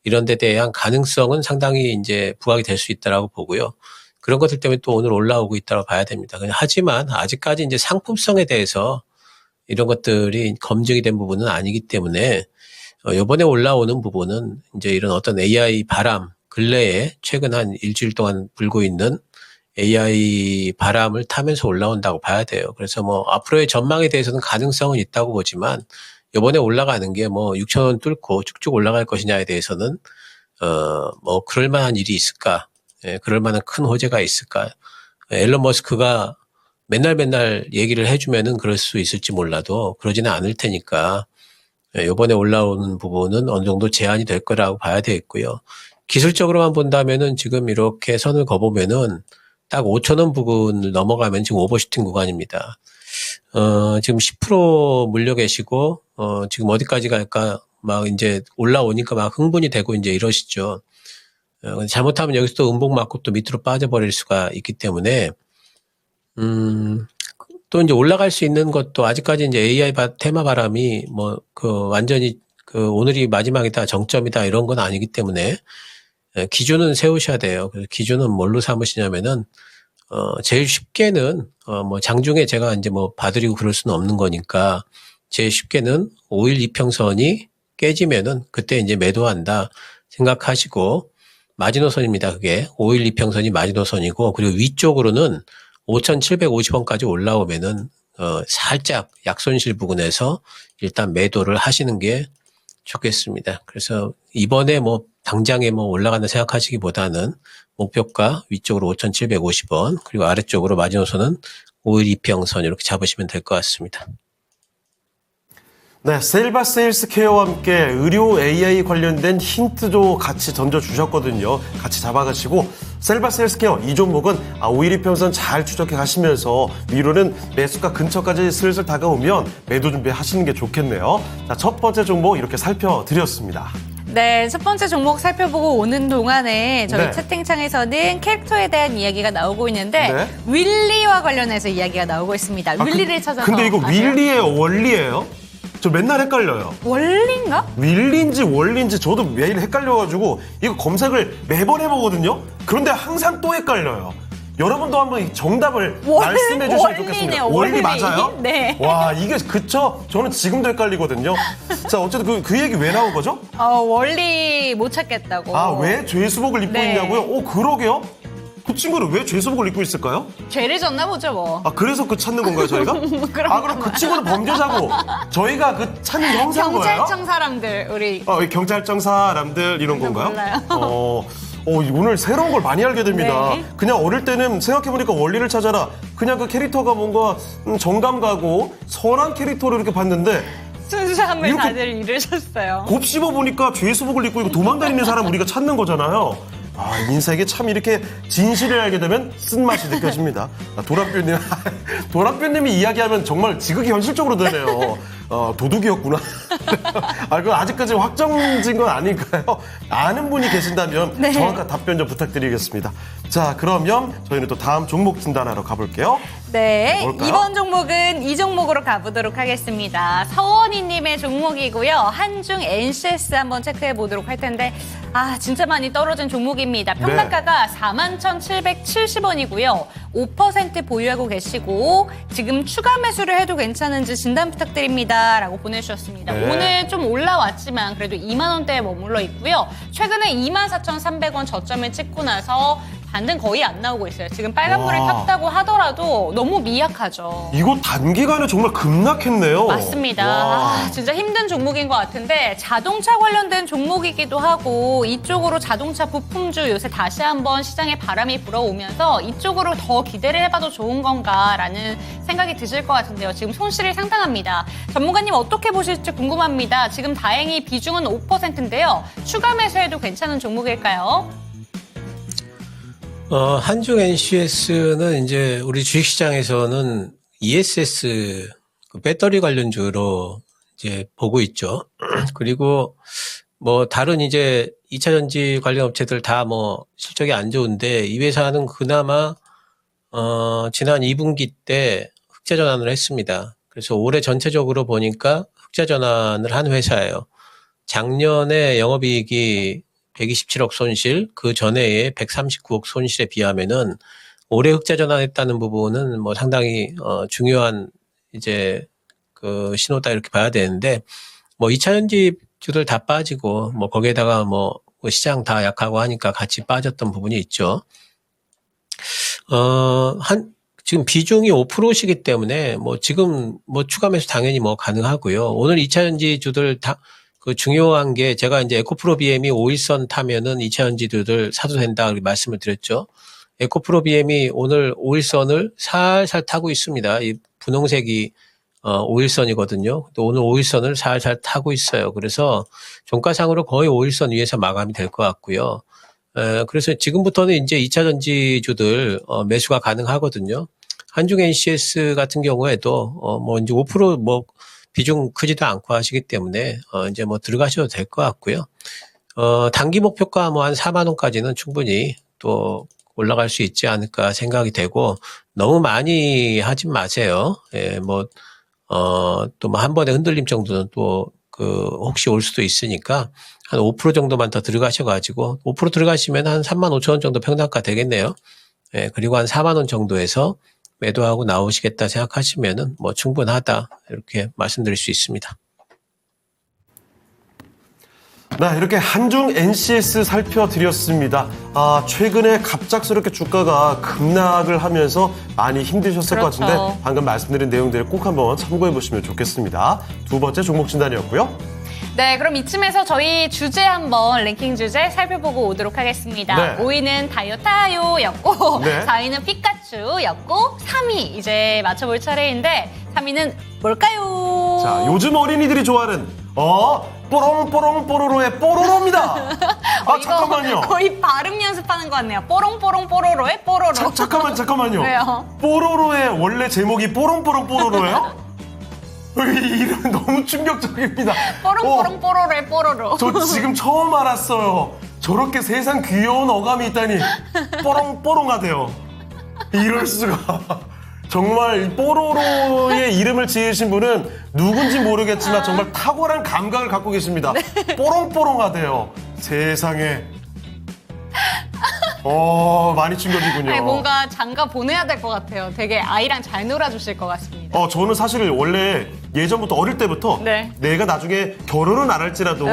[SPEAKER 6] 이런 데 대한 가능성은 상당히 이제 부각이 될 수 있다라고 보고요. 그런 것들 때문에 또 오늘 올라오고 있다고 봐야 됩니다. 하지만 아직까지 이제 상품성에 대해서 이런 것들이 검증이 된 부분은 아니기 때문에 이번에 올라오는 부분은 이제 이런 어떤 AI 바람, 근래에 최근 한 일주일 동안 불고 있는 AI 바람을 타면서 올라온다고 봐야 돼요. 그래서 앞으로의 전망에 대해서는 가능성은 있다고 보지만 이번에 올라가는 게 6,000원 뚫고 쭉쭉 올라갈 것이냐에 대해서는 그럴 만한 일이 있을까? 예, 그럴 만한 큰 호재가 있을까? 앨런 머스크가 맨날 얘기를 해주면은 그럴 수 있을지 몰라도 그러지는 않을 테니까 이번에 올라오는 부분은 어느 정도 제한이 될 거라고 봐야 되겠고요. 기술적으로만 본다면은 지금 이렇게 선을 그어보면은 딱 5,000원 부근을 넘어가면 지금 오버슈팅 구간입니다. 지금 10% 물려 계시고, 지금 어디까지 갈까 막 이제 올라오니까 막 흥분이 되고 이제 이러시죠. 잘못하면 여기서 또 음봉 맞고 또 밑으로 빠져버릴 수가 있기 때문에, 또 이제 올라갈 수 있는 것도 아직까지 이제 AI 테마 바람이 완전히 오늘이 마지막이다, 정점이다 이런 건 아니기 때문에 기준은 세우셔야 돼요. 그래서 기준은 뭘로 삼으시냐면은, 제일 쉽게는, 장중에 제가 이제 봐드리고 그럴 수는 없는 거니까, 제일 쉽게는 5일 이평선이 깨지면은 그때 이제 매도한다 생각하시고, 마지노선입니다. 그게 5일 이평선이 마지노선이고, 그리고 위쪽으로는 5,750원까지 올라오면은 살짝 약손실 부근에서 일단 매도를 하시는 게 좋겠습니다. 그래서 이번에 당장에 올라간다 생각하시기보다는 목표가 위쪽으로 5,750원, 그리고 아래쪽으로 마지노선은 5일 이평선 이렇게 잡으시면 될 것 같습니다.
[SPEAKER 2] 네, 셀바스 헬스케어와 함께 의료 AI 관련된 힌트도 같이 던져주셨거든요. 같이 잡아가시고 셀바스 헬스케어 이 종목은 5일 이평선 잘 추적해 가시면서 위로는 매수가 근처까지 슬슬 다가오면 매도 준비하시는 게 좋겠네요. 자, 첫 번째 종목 이렇게 살펴드렸습니다.
[SPEAKER 3] 네, 첫 번째 종목 살펴보고 오는 동안에 저희
[SPEAKER 2] 네.
[SPEAKER 3] 채팅창에서는 캐릭터에 대한 이야기가 나오고 있는데
[SPEAKER 2] 네.
[SPEAKER 3] 윌리와 관련해서 이야기가 나오고 있습니다. 윌리를 찾아서
[SPEAKER 2] 근데 이거
[SPEAKER 3] 아세요?
[SPEAKER 2] 윌리의 원리예요? 저 맨날 헷갈려요.
[SPEAKER 3] 원리인가?
[SPEAKER 2] 윌리인지 원리인지 저도 매일 헷갈려가지고 이거 검색을 매번 해보거든요. 그런데 항상 또 헷갈려요. 여러분도 한번 정답을 말씀해 주시면 좋겠습니다. 원리 맞아요?
[SPEAKER 3] 네.
[SPEAKER 2] 와, 이게 그쵸? 저는 지금도 헷갈리거든요. 자, 어쨌든 그 얘기 왜 나온 거죠?
[SPEAKER 3] 원리 못 찾겠다고.
[SPEAKER 2] 아, 왜 죄수복을 입고
[SPEAKER 3] 네.
[SPEAKER 2] 있냐고요? 그러게요. 그 친구는 왜 죄수복을 입고 있을까요?
[SPEAKER 3] 죄를 졌나 보죠, 뭐.
[SPEAKER 2] 아, 그래서 그 찾는 건가요, 저희가? 그럼 그 친구는 범죄자고 저희가 그 찾는 형사인 거예요?
[SPEAKER 3] 경찰청 사람들, 우리.
[SPEAKER 2] 경찰청 사람들 이런 건가요?
[SPEAKER 3] 몰라요.
[SPEAKER 2] 오늘 새로운 걸 많이 알게 됩니다.
[SPEAKER 3] 네.
[SPEAKER 2] 그냥 어릴 때는 생각해보니까 원리를 찾아라. 그냥 그 캐릭터가 뭔가 정감 가고 선한 캐릭터로 이렇게 봤는데
[SPEAKER 3] 순수함을
[SPEAKER 2] 이렇게
[SPEAKER 3] 다들 잃으셨어요.
[SPEAKER 2] 곱씹어 보니까 죄수복을 입고 도망다니는 사람 우리가 찾는 거잖아요. 인생에 참 이렇게 진실을 알게 되면 쓴맛이 느껴집니다. 도란뼈님이 이야기하면 정말 지극히 현실적으로 되네요. 도둑이었구나. 그건 아직까지 확정진 건 아닐까요? 아는 분이 계신다면
[SPEAKER 3] 네.
[SPEAKER 2] 정확한 답변 좀 부탁드리겠습니다. 자, 그러면 저희는 또 다음 종목 진단하러 가볼게요.
[SPEAKER 3] 네,
[SPEAKER 2] 뭘까요?
[SPEAKER 3] 이번 종목은 이 종목으로 가보도록 하겠습니다. 서원희님의 종목이고요. 한중 NCS 한번 체크해 보도록 할 텐데, 진짜 많이 떨어진 종목입니다. 평단가가 41,770원이고요. 5% 보유하고 계시고 지금 추가 매수를 해도 괜찮은지 진단 부탁드립니다. 라고 보내주셨습니다.
[SPEAKER 2] 네.
[SPEAKER 3] 오늘 좀 올라왔지만 그래도 2만 원대에 머물러 있고요. 최근에 24,300원 저점을 찍고 나서 반등 거의 안 나오고 있어요. 지금 빨간불을
[SPEAKER 2] 와.
[SPEAKER 3] 탔다고 하더라도 너무 미약하죠.
[SPEAKER 2] 이거 단기간에 정말 급락했네요.
[SPEAKER 3] 맞습니다.
[SPEAKER 2] 와.
[SPEAKER 3] 진짜 힘든 종목인 것 같은데 자동차 관련된 종목이기도 하고 이쪽으로 자동차 부품주 요새 다시 한번 시장에 바람이 불어오면서 이쪽으로 더 기대를 해봐도 좋은 건가라는 생각이 드실 것 같은데요. 지금 손실이 상당합니다. 전문가님 어떻게 보실지 궁금합니다. 지금 다행히 비중은 5%인데요. 추가 매수해도 괜찮은 종목일까요?
[SPEAKER 6] 한중 NCS는 이제 우리 주식시장에서는 ESS 그 배터리 관련주로 이제 보고 있죠. 그리고 뭐 다른 이제 2차 전지 관련 업체들 다 뭐 실적이 안 좋은데 이 회사는 그나마 지난 2분기 때 흑자 전환을 했습니다. 그래서 올해 전체적으로 보니까 흑자 전환을 한 회사예요. 작년에 영업이익이 127억 손실, 그 전해의 139억 손실에 비하면은 올해 흑자 전환했다는 부분은 뭐 상당히 중요한 이제 그 신호다 이렇게 봐야 되는데 뭐 2차 전지주들 다 빠지고 뭐 거기에다가 뭐 시장 다 약하고 하니까 같이 빠졌던 부분이 있죠. 지금 비중이 5%시기 때문에 뭐 지금 뭐 추가 매수 당연히 뭐 가능하고요. 오늘 2차 전지주들 다 그 중요한 게 제가 이제 에코프로 BM이 5일선 타면은 2차 전지주들 사도 된다 이렇게 말씀을 드렸죠. 에코프로 BM이 오늘 5일선을 살살 타고 있습니다. 이 분홍색이 5일선이거든요. 또 오늘 5일선을 살살 타고 있어요. 그래서 종가상으로 거의 5일선 위에서 마감이 될 것 같고요. 그래서 지금부터는 이제 2차 전지주들 매수가 가능하거든요. 한중 NCS 같은 경우에도 뭐 이제 5% 뭐 비중 크지도 않고 하시기 때문에 이제 뭐 들어가셔도 될 것 같고요. 단기 목표가 뭐 한 4만 원까지는 충분히 또 올라갈 수 있지 않을까 생각이 되고 너무 많이 하진 마세요. 예, 뭐 또 뭐 한 번에 흔들림 정도는 또 그 혹시 올 수도 있으니까 한 5% 정도만 더 들어가셔가지고 5% 들어가시면 한 3만 5천 원 정도 평단가 되겠네요. 예, 그리고 한 4만 원 정도에서 매도하고 나오시겠다 생각하시면은 뭐 충분하다 이렇게 말씀드릴 수 있습니다.
[SPEAKER 2] 네, 이렇게 한중 NCS 살펴드렸습니다. 최근에 갑작스럽게 주가가 급락을 하면서 많이 힘드셨을 것
[SPEAKER 3] 그렇죠.
[SPEAKER 2] 같은데 방금 말씀드린 내용들을 꼭 한번 참고해 보시면 좋겠습니다. 두 번째 종목 진단이었고요.
[SPEAKER 3] 네, 그럼 이쯤에서 저희 주제 한번 랭킹 주제 살펴보고 오도록 하겠습니다.
[SPEAKER 2] 네.
[SPEAKER 3] 5위는 다이어타요였고
[SPEAKER 2] 네.
[SPEAKER 3] 4위는 피카츄였고 3위 이제 맞춰볼 차례인데 3위는 뭘까요?
[SPEAKER 2] 자, 요즘 어린이들이 좋아하는 뽀롱뽀롱 뽀로로의 뽀로로입니다.
[SPEAKER 3] 이거
[SPEAKER 2] 잠깐만요.
[SPEAKER 3] 거의 발음 연습하는 것 같네요. 뽀롱뽀롱 뽀로로의 뽀로로.
[SPEAKER 2] 잠깐만요.
[SPEAKER 3] 왜요?
[SPEAKER 2] 뽀로로의 원래 제목이 뽀롱뽀롱 뽀로로예요? 이 이름 너무 충격적입니다.
[SPEAKER 3] 뽀롱뽀롱 뽀로로의 뽀로로.
[SPEAKER 2] 저 지금 처음 알았어요. 저렇게 세상 귀여운 어감이 있다니 뽀롱뽀롱하대요. 이럴 수가. 정말 이 뽀로로의 이름을 지으신 분은 누군지 모르겠지만 정말 탁월한 감각을 갖고 계십니다. 뽀롱뽀롱하대요. 세상에. 많이 충격이군요.
[SPEAKER 3] 아니, 뭔가 장가 보내야 될 것 같아요. 되게 아이랑 잘 놀아주실 것 같습니다.
[SPEAKER 2] 저는 사실 원래 예전부터 어릴 때부터
[SPEAKER 3] 네.
[SPEAKER 2] 내가 나중에 결혼은 안 할지라도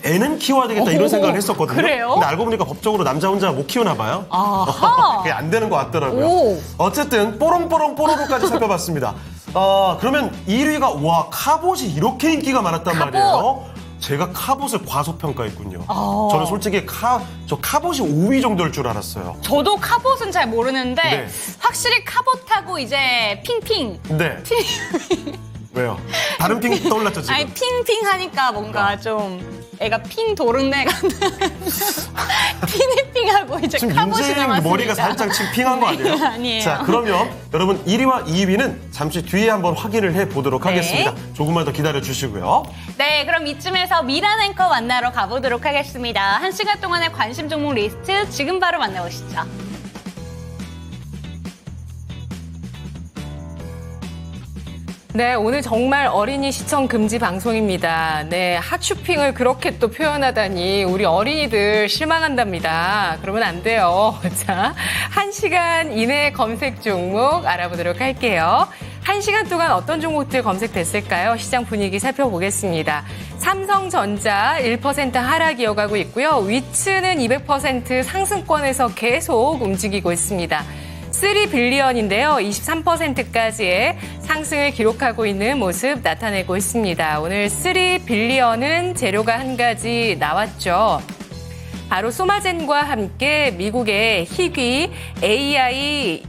[SPEAKER 2] 애는 키워야 되겠다 이런 생각을 했었거든요.
[SPEAKER 3] 그래요?
[SPEAKER 2] 근데 알고 보니까 법적으로 남자 혼자 못 키우나 봐요.
[SPEAKER 3] 아하.
[SPEAKER 2] 그게 안 되는 것 같더라고요.
[SPEAKER 3] 오.
[SPEAKER 2] 어쨌든 뽀롱뽀롱 뽀로로까지 살펴봤습니다. 그러면 1위가 와 카봇이 이렇게 인기가 많았단
[SPEAKER 3] 카봇.
[SPEAKER 2] 말이에요. 제가 카봇을 과소평가했군요. 저는 솔직히 카봇이 5위 정도일 줄 알았어요.
[SPEAKER 3] 저도 카봇은 잘 모르는데
[SPEAKER 2] 네.
[SPEAKER 3] 확실히 카봇하고 이제 핑핑.
[SPEAKER 2] 네. 왜요? 다른 핑 떠올랐죠, 지금?
[SPEAKER 3] 아니 핑핑 하니까 뭔가 좀 애가 핑 도른내 같은 피니핑하고 이제
[SPEAKER 2] 지금
[SPEAKER 3] 카봇이
[SPEAKER 2] 윤재인
[SPEAKER 3] 남았습니다.
[SPEAKER 2] 머리가 살짝 지금 핑한 거 아니에요?
[SPEAKER 3] 네, 아니에요.
[SPEAKER 2] 자, 그러면 여러분 1위와 2위는 잠시 뒤에 한번 확인을 해보도록
[SPEAKER 3] 네.
[SPEAKER 2] 하겠습니다. 조금만 더 기다려 주시고요.
[SPEAKER 3] 네, 그럼 이쯤에서 미란 앵커 만나러 가보도록 하겠습니다. 1시간 동안의 관심 종목 리스트 지금 바로 만나보시죠.
[SPEAKER 5] 네, 오늘 정말 어린이 시청 금지 방송입니다. 네, 핫쇼핑을 그렇게 또 표현하다니 우리 어린이들 실망한답니다. 그러면 안 돼요. 자, 1시간 이내 검색 종목 알아보도록 할게요. 1시간 동안 어떤 종목들 검색됐을까요? 시장 분위기 살펴보겠습니다. 삼성전자 1% 하락 이어가고 있고요. 위츠는 200% 상승권에서 계속 움직이고 있습니다. 3빌리언인데요. 23%까지의 상승을 기록하고 있는 모습 나타내고 있습니다. 오늘 3빌리언은 재료가 한 가지 나왔죠. 바로 소마젠과 함께 미국의 희귀 AI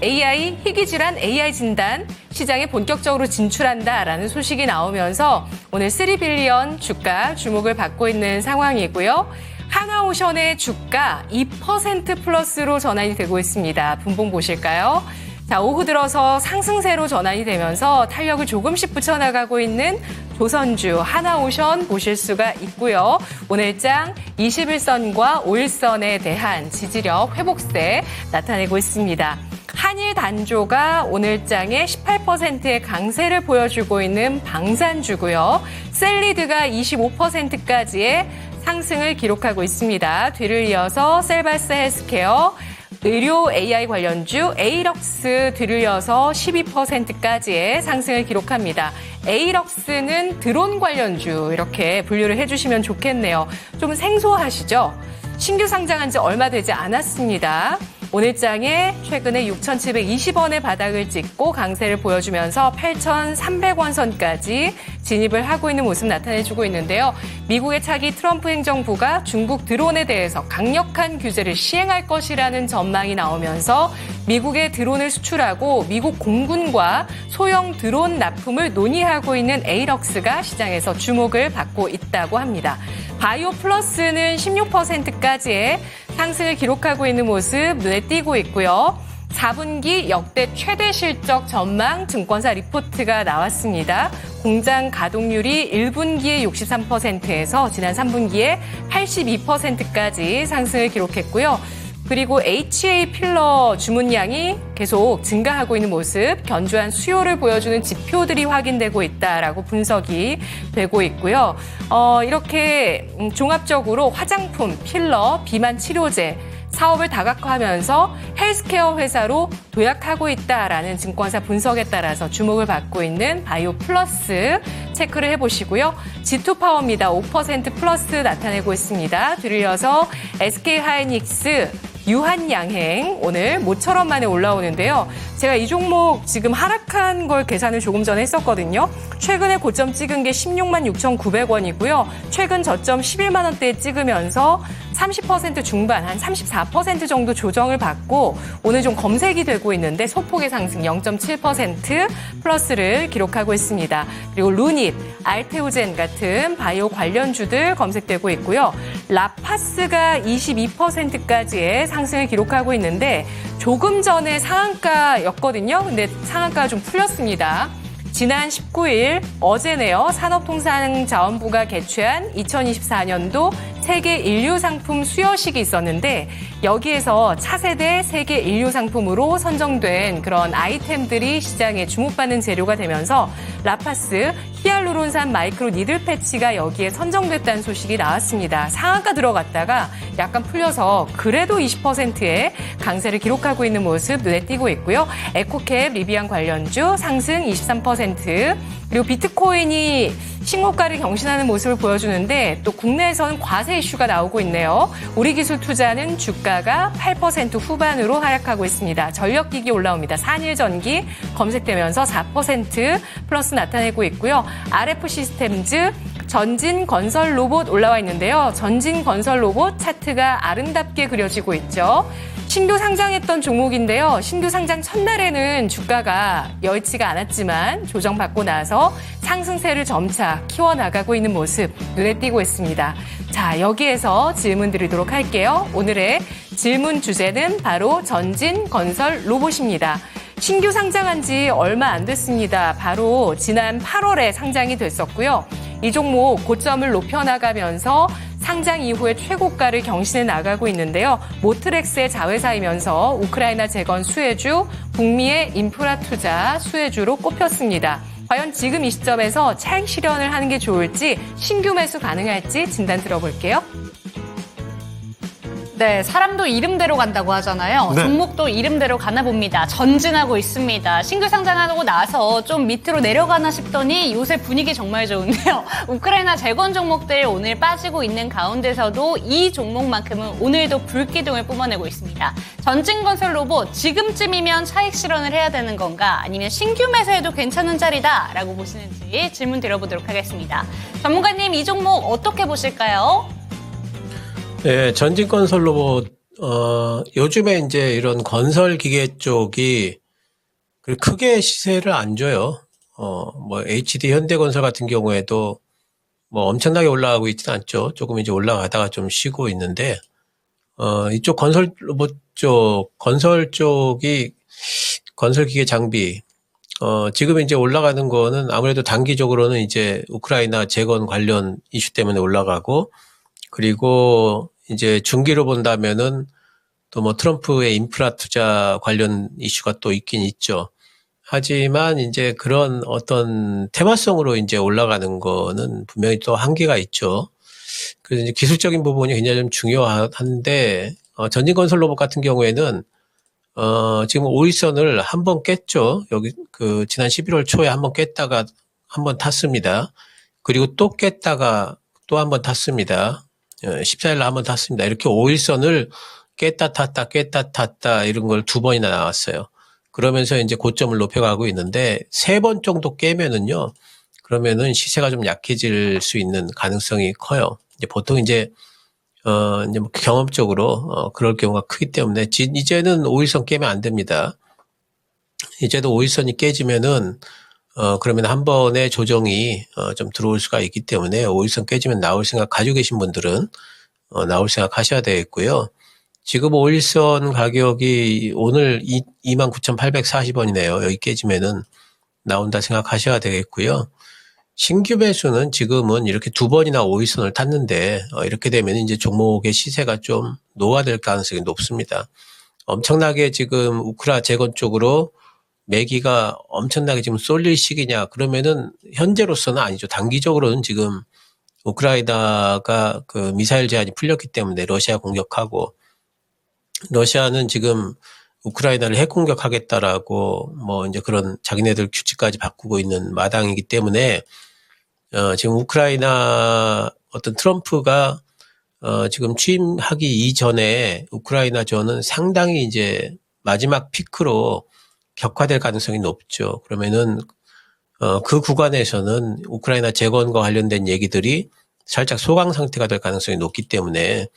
[SPEAKER 5] 희귀 질환 AI 진단 시장에 본격적으로 진출한다라는 소식이 나오면서 오늘 3빌리언 주가 주목을 받고 있는 상황이고요. 하나오션의 주가 2% 플러스로 전환이 되고 있습니다. 분봉 보실까요? 자, 오후 들어서 상승세로 전환이 되면서 탄력을 조금씩 붙여나가고 있는 조선주 하나오션 보실 수가 있고요. 오늘장 21선과 5일선에 대한 지지력 회복세 나타내고 있습니다. 한일 단조가 오늘장에 18%의 강세를 보여주고 있는 방산주고요. 셀리드가 25%까지의 상승을 기록하고 있습니다. 뒤를 이어서 셀바스 헬스케어, 의료 AI 관련주 에이럭스 뒤를 이어서 12%까지의 상승을 기록합니다. 에이럭스는 드론 관련주 이렇게 분류를 해주시면 좋겠네요. 좀 생소하시죠? 신규 상장한 지 얼마 되지 않았습니다. 오늘장에 최근에 6,720원의 바닥을 찍고 강세를 보여주면서 8,300원 선까지 진입을 하고 있는 모습 나타내주고 있는데요. 미국의 차기 트럼프 행정부가 중국 드론에 대해서 강력한 규제를 시행할 것이라는 전망이 나오면서 미국의 드론을 수출하고 미국 공군과 소형 드론 납품을 논의하고 있는 에이럭스가 시장에서 주목을 받고 있다고 합니다. 바이오 플러스는 16%까지의 상승을 기록하고 있는 모습 눈에 띄고 있고요. 4분기 역대 최대 실적 전망 증권사 리포트가 나왔습니다. 공장 가동률이 1분기에 63%에서 지난 3분기에 82%까지 상승을 기록했고요. 그리고 HA 필러 주문량이 계속 증가하고 있는 모습, 견조한 수요를 보여주는 지표들이 확인되고 있다라고 분석이 되고 있고요. 이렇게 종합적으로 화장품, 필러, 비만 치료제 사업을 다각화하면서 헬스케어 회사로 도약하고 있다라는 증권사 분석에 따라서 주목을 받고 있는 바이오 플러스 체크를 해보시고요. G2파워입니다. 5% 플러스 나타내고 있습니다. 뒤를 이어서 SK하이닉스 유한양행 오늘 모처럼 만에 올라오는데요. 제가 이 종목 지금 하락한 걸 계산을 조금 전에 했었거든요. 최근에 고점 찍은 게 16만 6,900원이고요. 최근 저점 11만 원대에 찍으면서 30% 중반, 한 34% 정도 조정을 받고 오늘 좀 검색이 되고 있는데 소폭의 상승 0.7% 플러스를 기록하고 있습니다. 그리고 루닛, 알테오젠 같은 바이오 관련주들 검색되고 있고요. 라파스가 22%까지의 상승을 기록하고 있는데 조금 전에 상한가였거든요. 근데 상한가가 좀 풀렸습니다. 지난 19일 어제네요. 산업통상자원부가 개최한 2024년도 세계 인류상품 수여식이 있었는데 여기에서 차세대 세계 인류상품으로 선정된 그런 아이템들이 시장에 주목받는 재료가 되면서 라파스 히알루론산 마이크로 니들 패치가 여기에 선정됐다는 소식이 나왔습니다. 상한가 들어갔다가 약간 풀려서 그래도 20%의 강세를 기록하고 있는 모습 눈에 띄고 있고요. 에코캡 리비안 관련주 상승 23%, 그리고 비트코인이 신고가를 경신하는 모습을 보여주는데 또 국내에서는 과세 이슈가 나오고 있네요. 우리기술투자는 주가가 8% 후반으로 하락하고 있습니다. 전력기기 올라옵니다. 산일전기 검색되면서 4% 플러스 나타내고 있고요. RF 시스템즈 전진 건설 로봇 올라와 있는데요. 전진 건설 로봇 차트가 아름답게 그려지고 있죠. 신규 상장했던 종목인데요. 신규 상장 첫날에는 주가가 여의치가 않았지만 조정받고 나서 상승세를 점차 키워나가고 있는 모습 눈에 띄고 있습니다. 자, 여기에서 질문 드리도록 할게요. 오늘의 질문 주제는 바로 전진 건설 로봇입니다. 신규 상장한 지 얼마 안 됐습니다. 바로 지난 8월에 상장이 됐었고요. 이 종목 고점을 높여나가면서 상장 이후에 최고가를 경신해 나가고 있는데요. 모트렉스의 자회사이면서 우크라이나 재건 수혜주, 북미의 인프라 투자 수혜주로 꼽혔습니다. 과연 지금 이 시점에서 차익 실현을 하는 게 좋을지, 신규 매수 가능할지 진단 들어볼게요.
[SPEAKER 3] 네, 사람도 이름대로 간다고 하잖아요.
[SPEAKER 2] 네.
[SPEAKER 3] 종목도 이름대로 가나 봅니다. 전진하고 있습니다. 신규 상장하고 나서 좀 밑으로 내려가나 싶더니 요새 분위기 정말 좋은데요. 우크라이나 재건 종목들 오늘 빠지고 있는 가운데서도 이 종목만큼은 오늘도 불기둥을 뿜어내고 있습니다. 전진건설 로봇, 지금쯤이면 차익 실현을 해야 되는 건가, 아니면 신규 매수해도 괜찮은 자리다라고 보시는지 질문 드려보도록 하겠습니다. 전문가님, 이 종목 어떻게 보실까요?
[SPEAKER 6] 네, 전진 건설 로봇, 요즘에 이제 이런 건설 기계 쪽이 크게 시세를 안 줘요. 뭐 HD 현대건설 같은 경우에도 뭐 엄청나게 올라가고 있지는 않죠. 조금 이제 올라가다가 좀 쉬고 있는데, 이쪽 건설 로봇 쪽, 건설 쪽이 건설 기계 장비, 지금 이제 올라가는 거는 아무래도 단기적으로는 이제 우크라이나 재건 관련 이슈 때문에 올라가고, 그리고 이제 중기로 본다면은 또 뭐 트럼프의 인프라 투자 관련 이슈가 또 있긴 있죠. 하지만 이제 그런 어떤 테마성으로 이제 올라가는 거는 분명히 또 한계가 있죠. 그래서 이제 기술적인 부분이 굉장히 좀 중요한데, 전진건설 로봇 같은 경우에는 지금 5일선을 한번 깼죠. 여기 지난 11월 초에 한번 깼다가 한번 탔습니다. 그리고 또 깼다가 또 한번 탔습니다. 14일날 한번 탔습니다. 이렇게 5일선을 깼다 탔다 이런 걸 2번이나 나왔어요. 그러면서 이제 고점을 높여가고 있는데 3번 정도 깨면은요, 그러면은 시세가 좀 약해질 수 있는 가능성이 커요. 이제 보통 이제 뭐 경험적으로 그럴 경우가 크기 때문에 이제는 5일선 깨면 안 됩니다. 이제도 5일선이 깨지면은 그러면 한 번의 조정이 좀 들어올 수가 있기 때문에 5일선 깨지면 나올 생각 가지고 계신 분들은 나올 생각 하셔야 되겠고요. 지금 5일선 가격이 오늘 29,840원이네요. 여기 깨지면은 나온다 생각하셔야 되겠고요. 신규 매수는 지금은 이렇게 2번이나 5일선을 탔는데 이렇게 되면 이제 종목의 시세가 좀 노화될 가능성이 높습니다. 엄청나게 지금 우크라 재건 쪽으로 매기가 엄청나게 지금 쏠릴 시기냐, 그러면은 현재로서는 아니죠. 단기적으로는 지금 우크라이나가 미사일 제한이 풀렸기 때문에 러시아 공격하고, 러시아는 지금 우크라이나를 핵 공격하겠다라고 뭐 이제 그런 자기네들 규칙까지 바꾸고 있는 마당이기 때문에 지금 우크라이나 어떤 트럼프가 지금 취임하기 이전에 우크라이나 전은 상당히 이제 마지막 피크로 격화될 가능성이 높죠. 그러면은 그 구간에서는 우크라이나 재건과 관련된 얘기들이 살짝 소강 상태가 될 가능성이 높기 때문에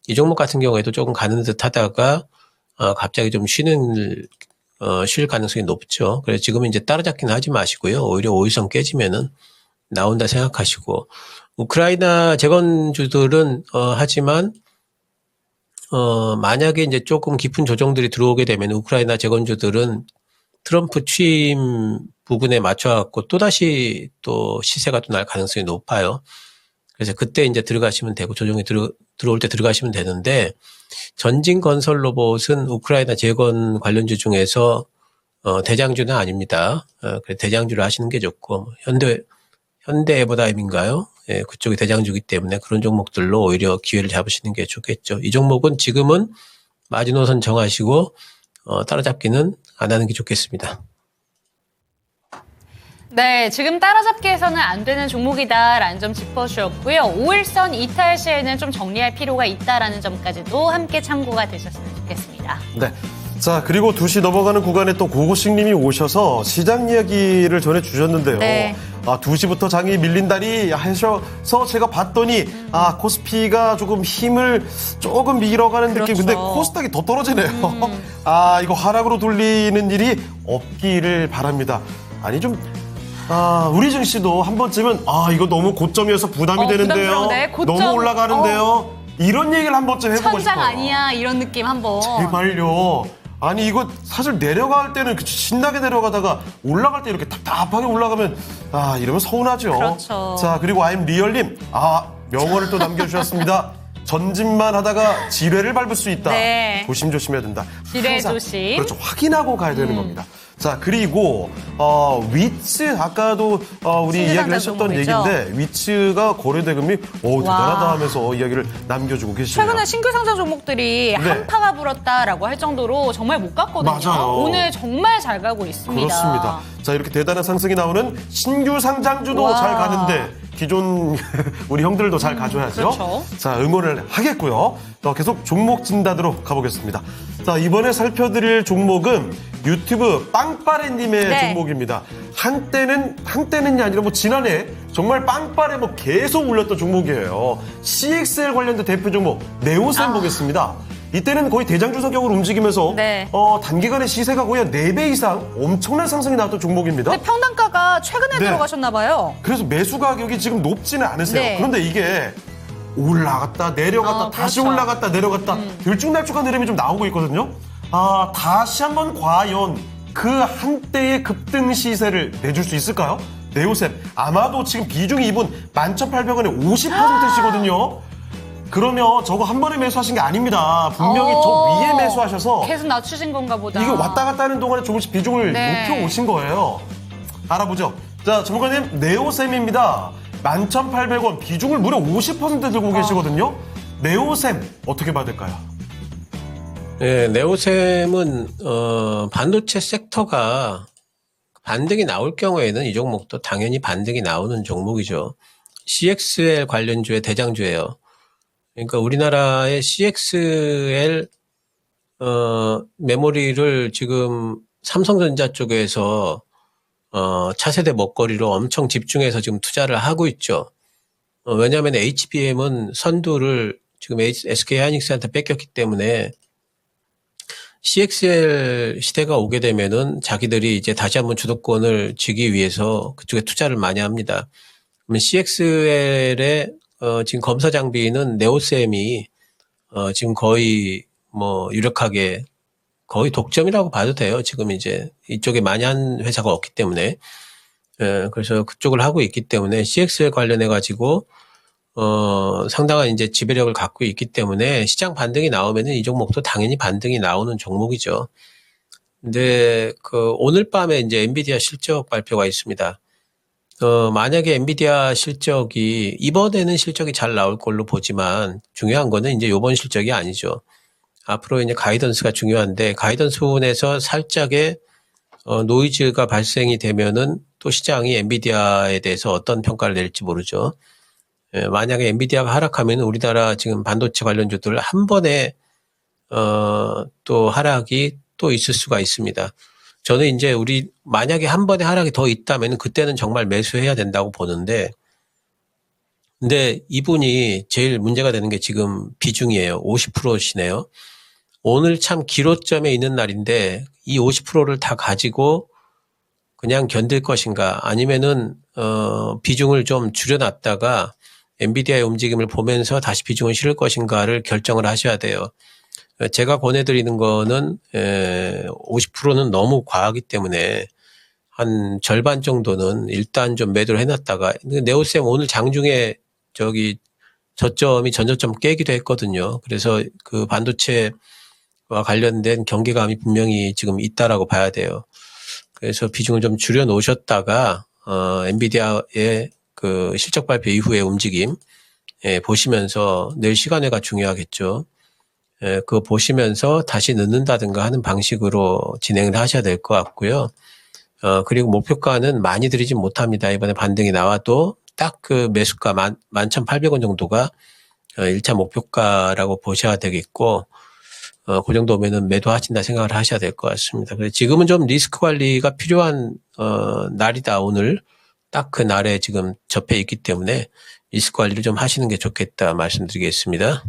[SPEAKER 6] 이 종목 같은 경우에도 조금 가는 듯 하다가 갑자기 좀 쉴 가능성이 높죠. 그래서 지금은 이제 따라잡기는 하지 마시고요. 오히려 5일선 깨지면은 나온다 생각하시고, 우크라이나 재건주들은 하지만 만약에 이제 조금 깊은 조정들이 들어오게 되면 우크라이나 재건주들은 트럼프 취임 부근에 맞춰갖고 또다시 또 시세가 또 날 가능성이 높아요. 그래서 그때 이제 들어가시면 되고, 조정이 들어올 때 들어가시면 되는데, 전진 건설 로봇은 우크라이나 재건 관련주 중에서 대장주는 아닙니다. 그래서 대장주를 하시는 게 좋고, 현대에버다임인가요? 예, 그쪽이 대장주기 때문에 그런 종목들로 오히려 기회를 잡으시는 게 좋겠죠. 이 종목은 지금은 마지노선 정하시고 따라잡기는 안 하는 게 좋겠습니다.
[SPEAKER 3] 네, 지금 따라잡기에서는 안 되는 종목이다라는 점 짚어주셨고요. 5일선 이탈 시에는 좀 정리할 필요가 있다라는 점까지도 함께 참고가 되셨으면 좋겠습니다.
[SPEAKER 2] 네. 자, 그리고 2시 넘어가는 구간에 또 고고식님이 오셔서 시장 이야기를 전해주셨는데요.
[SPEAKER 3] 네.
[SPEAKER 2] 2시부터 장이 밀린다니 하셔서 제가 봤더니, 코스피가 조금 힘을 조금 밀어가는 느낌. 근데 코스닥이 더 떨어지네요. 이거 하락으로 돌리는 일이 없기를 바랍니다. 아니, 우리 증시도 한 번쯤은, 이거 너무 고점이어서 부담이 되는데요.
[SPEAKER 3] 부담스러운데? 고점.
[SPEAKER 2] 너무 올라가는데요. 이런 얘기를 한 번쯤 해보고 싶어요.
[SPEAKER 3] 천장 아니야 이런 느낌 한번.
[SPEAKER 2] 제발요. 아니 이거 사실 내려갈 때는 신나게 내려가다가 올라갈 때 이렇게 답답하게 올라가면 이러면 서운하죠.
[SPEAKER 3] 그렇죠.
[SPEAKER 2] 자, 그리고 I'm 리얼님 명언을 또 남겨주셨습니다. 전진만 하다가 지뢰를 밟을 수 있다.
[SPEAKER 3] 네.
[SPEAKER 2] 조심조심해야 된다.
[SPEAKER 3] 지뢰
[SPEAKER 2] 항상,
[SPEAKER 3] 조심.
[SPEAKER 2] 그렇죠. 확인하고 가야 되는 겁니다. 자, 그리고 위츠 아까도 우리 이야기를 하셨던
[SPEAKER 3] 종목이죠.
[SPEAKER 2] 얘기인데 위츠가 거래 대금이 대단하다 하면서 이야기를 남겨주고 계시네요.
[SPEAKER 3] 최근에 신규 상장 종목들이 한파가 불었다라고 할 정도로 정말 못 갔거든요.
[SPEAKER 2] 맞아요.
[SPEAKER 3] 오늘 정말 잘 가고 있습니다.
[SPEAKER 2] 그렇습니다. 자, 이렇게 대단한 상승이 나오는 신규 상장주도
[SPEAKER 3] 와.
[SPEAKER 2] 잘 가는데 기존 우리 형들도 잘 가줘야죠.
[SPEAKER 3] 그렇죠.
[SPEAKER 2] 자, 응원을 하겠고요. 계속 종목 진단으로 가보겠습니다. 자, 이번에 살펴드릴 종목은 유튜브 빵빠레님의
[SPEAKER 3] 네.
[SPEAKER 2] 종목입니다. 한때는이 아니라 지난해 정말 빵빠레 계속 올렸던 종목이에요. CXL 관련된 대표 종목 네오셈 보겠습니다. 이때는 거의 대장주 성격으로 움직이면서
[SPEAKER 3] 네.
[SPEAKER 2] 단기간에 시세가 거의 한 4배 이상 엄청난 상승이 나왔던 종목입니다.
[SPEAKER 3] 근데 평단가가 최근에
[SPEAKER 2] 네.
[SPEAKER 3] 들어가셨나 봐요.
[SPEAKER 2] 그래서 매수 가격이 지금 높지는 않으세요.
[SPEAKER 3] 네.
[SPEAKER 2] 그런데 이게 올라갔다 내려갔다 다시
[SPEAKER 3] 그렇죠.
[SPEAKER 2] 올라갔다 내려갔다 들쭉날쭉한 흐름이 좀 나오고 있거든요. 다시 한번 과연 그 한때의 급등 시세를 내줄 수 있을까요? 네오셈 아마도 지금 비중이 이분 11,800원에 50%시거든요. 그러면 저거 한 번에 매수하신 게 아닙니다. 분명히 저 위에 매수하셔서
[SPEAKER 3] 계속 낮추신 건가 보다.
[SPEAKER 2] 이게 왔다 갔다 하는 동안에 조금씩 비중을
[SPEAKER 3] 네.
[SPEAKER 2] 높여 오신 거예요. 알아보죠. 자, 전문가님, 네오셈입니다. 11,800원, 비중을 무려 50% 들고 계시거든요. 네오셈, 어떻게 받을까요?
[SPEAKER 6] 네, 네오셈은, 반도체 섹터가 반등이 나올 경우에는 이 종목도 당연히 반등이 나오는 종목이죠. CXL 관련주의 대장주예요. 그러니까 우리나라의 CXL 메모리를 지금 삼성전자 쪽에서 차세대 먹거리로 엄청 집중해서 지금 투자를 하고 있죠. 왜냐하면 HBM은 선두를 지금 SK하이닉스한테 뺏겼기 때문에 CXL 시대가 오게 되면은 자기들이 이제 다시 한번 주도권을 쥐기 위해서 그쪽에 투자를 많이 합니다. 그러면 CXL의 지금 검사 장비는 네오셈이 지금 거의 유력하게 거의 독점이라고 봐도 돼요. 지금 이제 이쪽에 많이 한 회사가 없기 때문에. 그래서 그쪽을 하고 있기 때문에 CXL 관련해 가지고 상당한 이제 지배력을 갖고 있기 때문에 시장 반등이 나오면은 이 종목도 당연히 반등이 나오는 종목이죠. 근데 오늘 밤에 이제 엔비디아 실적 발표가 있습니다. 만약에 엔비디아 실적이 이번에는 실적이 잘 나올 걸로 보지만 중요한 거는 이제 이번 실적이 아니죠. 앞으로 이제 가이던스가 중요한데 가이던스 부분에서 살짝의 노이즈가 발생이 되면은 또 시장이 엔비디아에 대해서 어떤 평가를 낼지 모르죠. 만약에 엔비디아가 하락하면 우리나라 지금 반도체 관련주들 한 번에 또 하락이 또 있을 수가 있습니다. 저는 이제 만약에 한 번에 하락이 더 있다면 그때는 정말 매수해야 된다고 보는데, 근데 이분이 제일 문제가 되는 게 지금 비중이에요. 50%시네요. 오늘 참 기로점에 있는 날인데 이 50%를 다 가지고 그냥 견딜 것인가 아니면은 비중을 좀 줄여놨다가 엔비디아의 움직임을 보면서 다시 비중을 실을 것인가를 결정을 하셔야 돼요. 제가 권해드리는 거는 50%는 너무 과하기 때문에 한 절반 정도는 일단 좀 매도를 해놨다가, 네오셈 오늘 장중에 저점이 전저점 깨기도 했거든요. 그래서 그 반도체와 관련된 경계감이 분명히 지금 있다라고 봐야 돼요. 그래서 비중을 좀 줄여 놓으셨다가 엔비디아의 그 실적 발표 이후의 움직임 보시면서 내일 시간회가 중요하겠죠. 그거 보시면서 다시 넣는다든가 하는 방식으로 진행을 하셔야 될 것 같고요. 그리고 목표가는 많이 드리진 못합니다. 이번에 반등이 나와도 딱 그 매수가 11,800원 정도가 1차 목표가라고 보셔야 되겠고, 그 정도면은 매도하신다 생각을 하셔야 될 것 같습니다. 그래서 지금은 좀 리스크 관리가 필요한 날이다. 오늘 딱 그 날에 지금 접해 있기 때문에 리스크 관리를 좀 하시는 게 좋겠다 말씀드리겠습니다.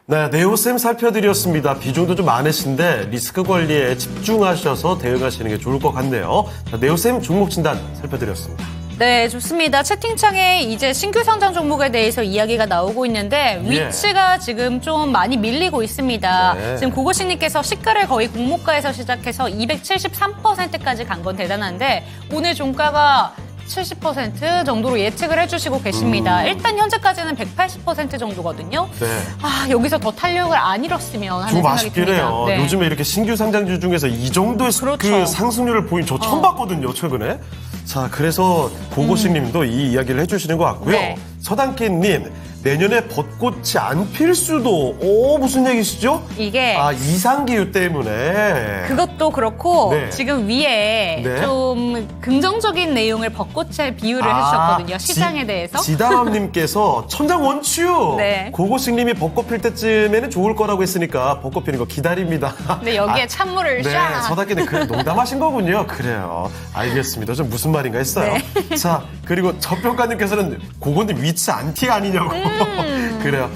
[SPEAKER 2] 네, 네오쌤 살펴드렸습니다. 비중도 좀 많으신데 리스크 관리에 집중하셔서 대응하시는 게 좋을 것 같네요. 자, 네오쌤 종목 진단 살펴드렸습니다.
[SPEAKER 3] 네, 좋습니다. 채팅창에 이제 신규 상장 종목에 대해서 이야기가 나오고 있는데
[SPEAKER 2] 예.
[SPEAKER 3] 위치가 지금 좀 많이 밀리고 있습니다.
[SPEAKER 2] 네.
[SPEAKER 3] 지금 고고씨님께서 시가를 거의 공모가에서 시작해서 273%까지 간 건 대단한데 오늘 종가가 70% 정도로 예측을 해주시고 계십니다. 일단 현재까지는 180% 정도거든요.
[SPEAKER 2] 네.
[SPEAKER 3] 아, 여기서 더 탄력을 안 잃었으면 하는
[SPEAKER 2] 좀
[SPEAKER 3] 생각이
[SPEAKER 2] 아쉽긴
[SPEAKER 3] 듭니다.
[SPEAKER 2] 해요.
[SPEAKER 3] 네.
[SPEAKER 2] 요즘에 이렇게 신규 상장주 중에서 이 정도의
[SPEAKER 3] 그렇죠.
[SPEAKER 2] 그 상승률을 보인 저 처음 봤거든요, 최근에. 자, 그래서 고고씨 님도 이 이야기를 해주시는 것 같고요.
[SPEAKER 3] 네.
[SPEAKER 2] 서당캐님, 내년에 벚꽃이 안 필 수도, 무슨 얘기시죠?
[SPEAKER 3] 이게
[SPEAKER 2] 아, 이상기후 때문에.
[SPEAKER 3] 그것도 그렇고
[SPEAKER 2] 네.
[SPEAKER 3] 지금 위에
[SPEAKER 2] 네.
[SPEAKER 3] 좀 긍정적인 내용을 벚꽃에 비유를 해주셨거든요. 시장에 대해서.
[SPEAKER 2] 지다맘님께서 천장원추.
[SPEAKER 3] 네.
[SPEAKER 2] 고고식님이 벚꽃 필 때쯤에는 좋을 거라고 했으니까 벚꽃 피는 거 기다립니다.
[SPEAKER 3] 근데 여기에 찬물을
[SPEAKER 2] 네,
[SPEAKER 3] 샤.
[SPEAKER 2] 서당캐님 그 농담하신 거군요. 그래요. 알겠습니다. 좀 무슨 말인가 했어요.
[SPEAKER 3] 네.
[SPEAKER 2] 자, 그리고 저평가님께서는 고고님 위치 안티 아니냐고. 그래요.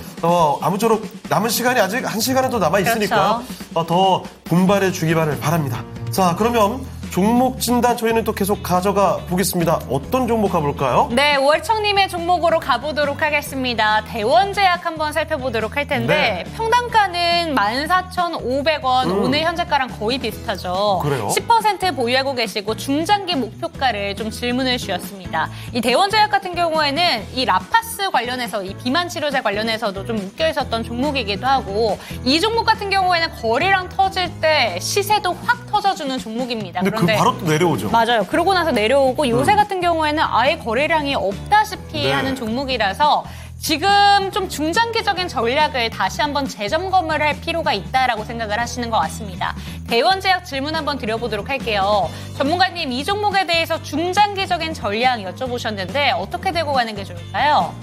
[SPEAKER 2] 아무쪼록 남은 시간이 아직 1시간은 더 남아있으니까
[SPEAKER 3] 그렇죠.
[SPEAKER 2] 더 분발해 주기만을 바랍니다. 자, 그러면 종목 진단 저희는 또 계속 가져가 보겠습니다. 어떤 종목 가볼까요?
[SPEAKER 3] 네, 월청님의 종목으로 가보도록 하겠습니다. 대원제약 한번 살펴보도록 할 텐데
[SPEAKER 2] 네.
[SPEAKER 3] 평단가는 14,500원, 오늘 현재가랑 거의 비슷하죠.
[SPEAKER 2] 그래요?
[SPEAKER 3] 10% 보유하고 계시고 중장기 목표가를 좀 질문을 주셨습니다. 이 대원제약 같은 경우에는 이 라파스 관련해서 이 비만 치료제 관련해서도 좀 묶여 있었던 종목이기도 하고 이 종목 같은 경우에는 거래량 터질 때 시세도 확 터져주는 종목입니다.
[SPEAKER 2] 근데 그 바로 또 내려오죠.
[SPEAKER 3] 맞아요. 그러고 나서 내려오고 요새 같은 경우에는 아예 거래량이 없다시피
[SPEAKER 2] 네.
[SPEAKER 3] 하는 종목이라서 지금 좀 중장기적인 전략을 다시 한번 재점검을 할 필요가 있다라고 생각을 하시는 것 같습니다. 대원제약 질문 한번 드려보도록 할게요. 전문가님, 이 종목에 대해서 중장기적인 전략 여쭤보셨는데 어떻게 되고 가는 게 좋을까요?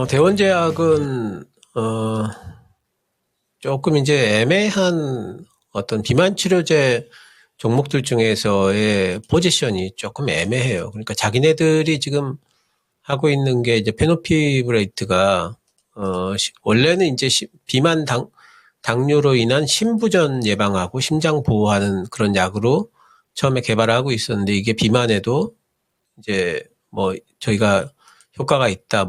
[SPEAKER 6] 대원제약은 조금 이제 애매한 어떤 비만 치료제 종목들 중에서의 포지션이 조금 애매해요. 그러니까 자기네들이 지금 하고 있는 게 이제 페노피브레이트가 원래는 이제 비만 당뇨로 인한 심부전 예방하고 심장 보호하는 그런 약으로 처음에 개발하고 있었는데 이게 비만에도 이제 뭐 저희가 효과가 있다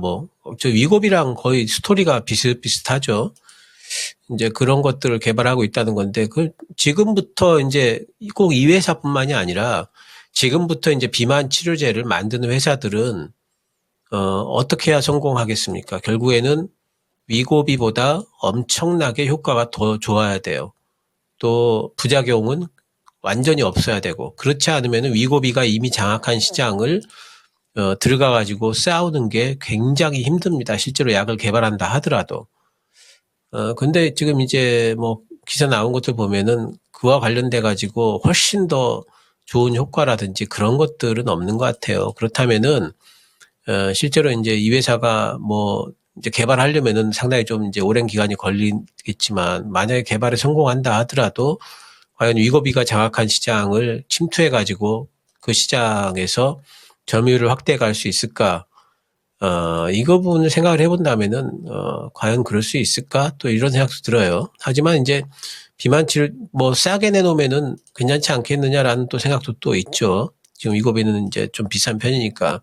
[SPEAKER 6] 저 위고비랑 거의 스토리가 비슷비슷하죠. 이제 그런 것들을 개발하고 있다는 건데, 지금부터 이제 꼭 이 회사뿐만이 아니라 지금부터 이제 비만 치료제를 만드는 회사들은, 어떻게 해야 성공하겠습니까? 결국에는 위고비보다 엄청나게 효과가 더 좋아야 돼요. 또 부작용은 완전히 없어야 되고, 그렇지 않으면 위고비가 이미 장악한 시장을 들어가가지고 싸우는 게 굉장히 힘듭니다. 실제로 약을 개발한다 하더라도. 근데 지금 이제 기사 나온 것들 보면은 그와 관련돼 가지고 훨씬 더 좋은 효과라든지 그런 것들은 없는 것 같아요. 그렇다면은, 실제로 이제 이 회사가 이제 개발하려면은 상당히 좀 이제 오랜 기간이 걸리겠지만 만약에 개발에 성공한다 하더라도 과연 위고비가 장악한 시장을 침투해 가지고 그 시장에서 점유율을 확대해 갈 수 있을까? 이 부분을 생각을 해본다면은, 과연 그럴 수 있을까? 또 이런 생각도 들어요. 하지만 이제 비만치를 싸게 내놓으면은 괜찮지 않겠느냐라는 또 생각도 또 있죠. 지금 위고비는 이제 좀 비싼 편이니까.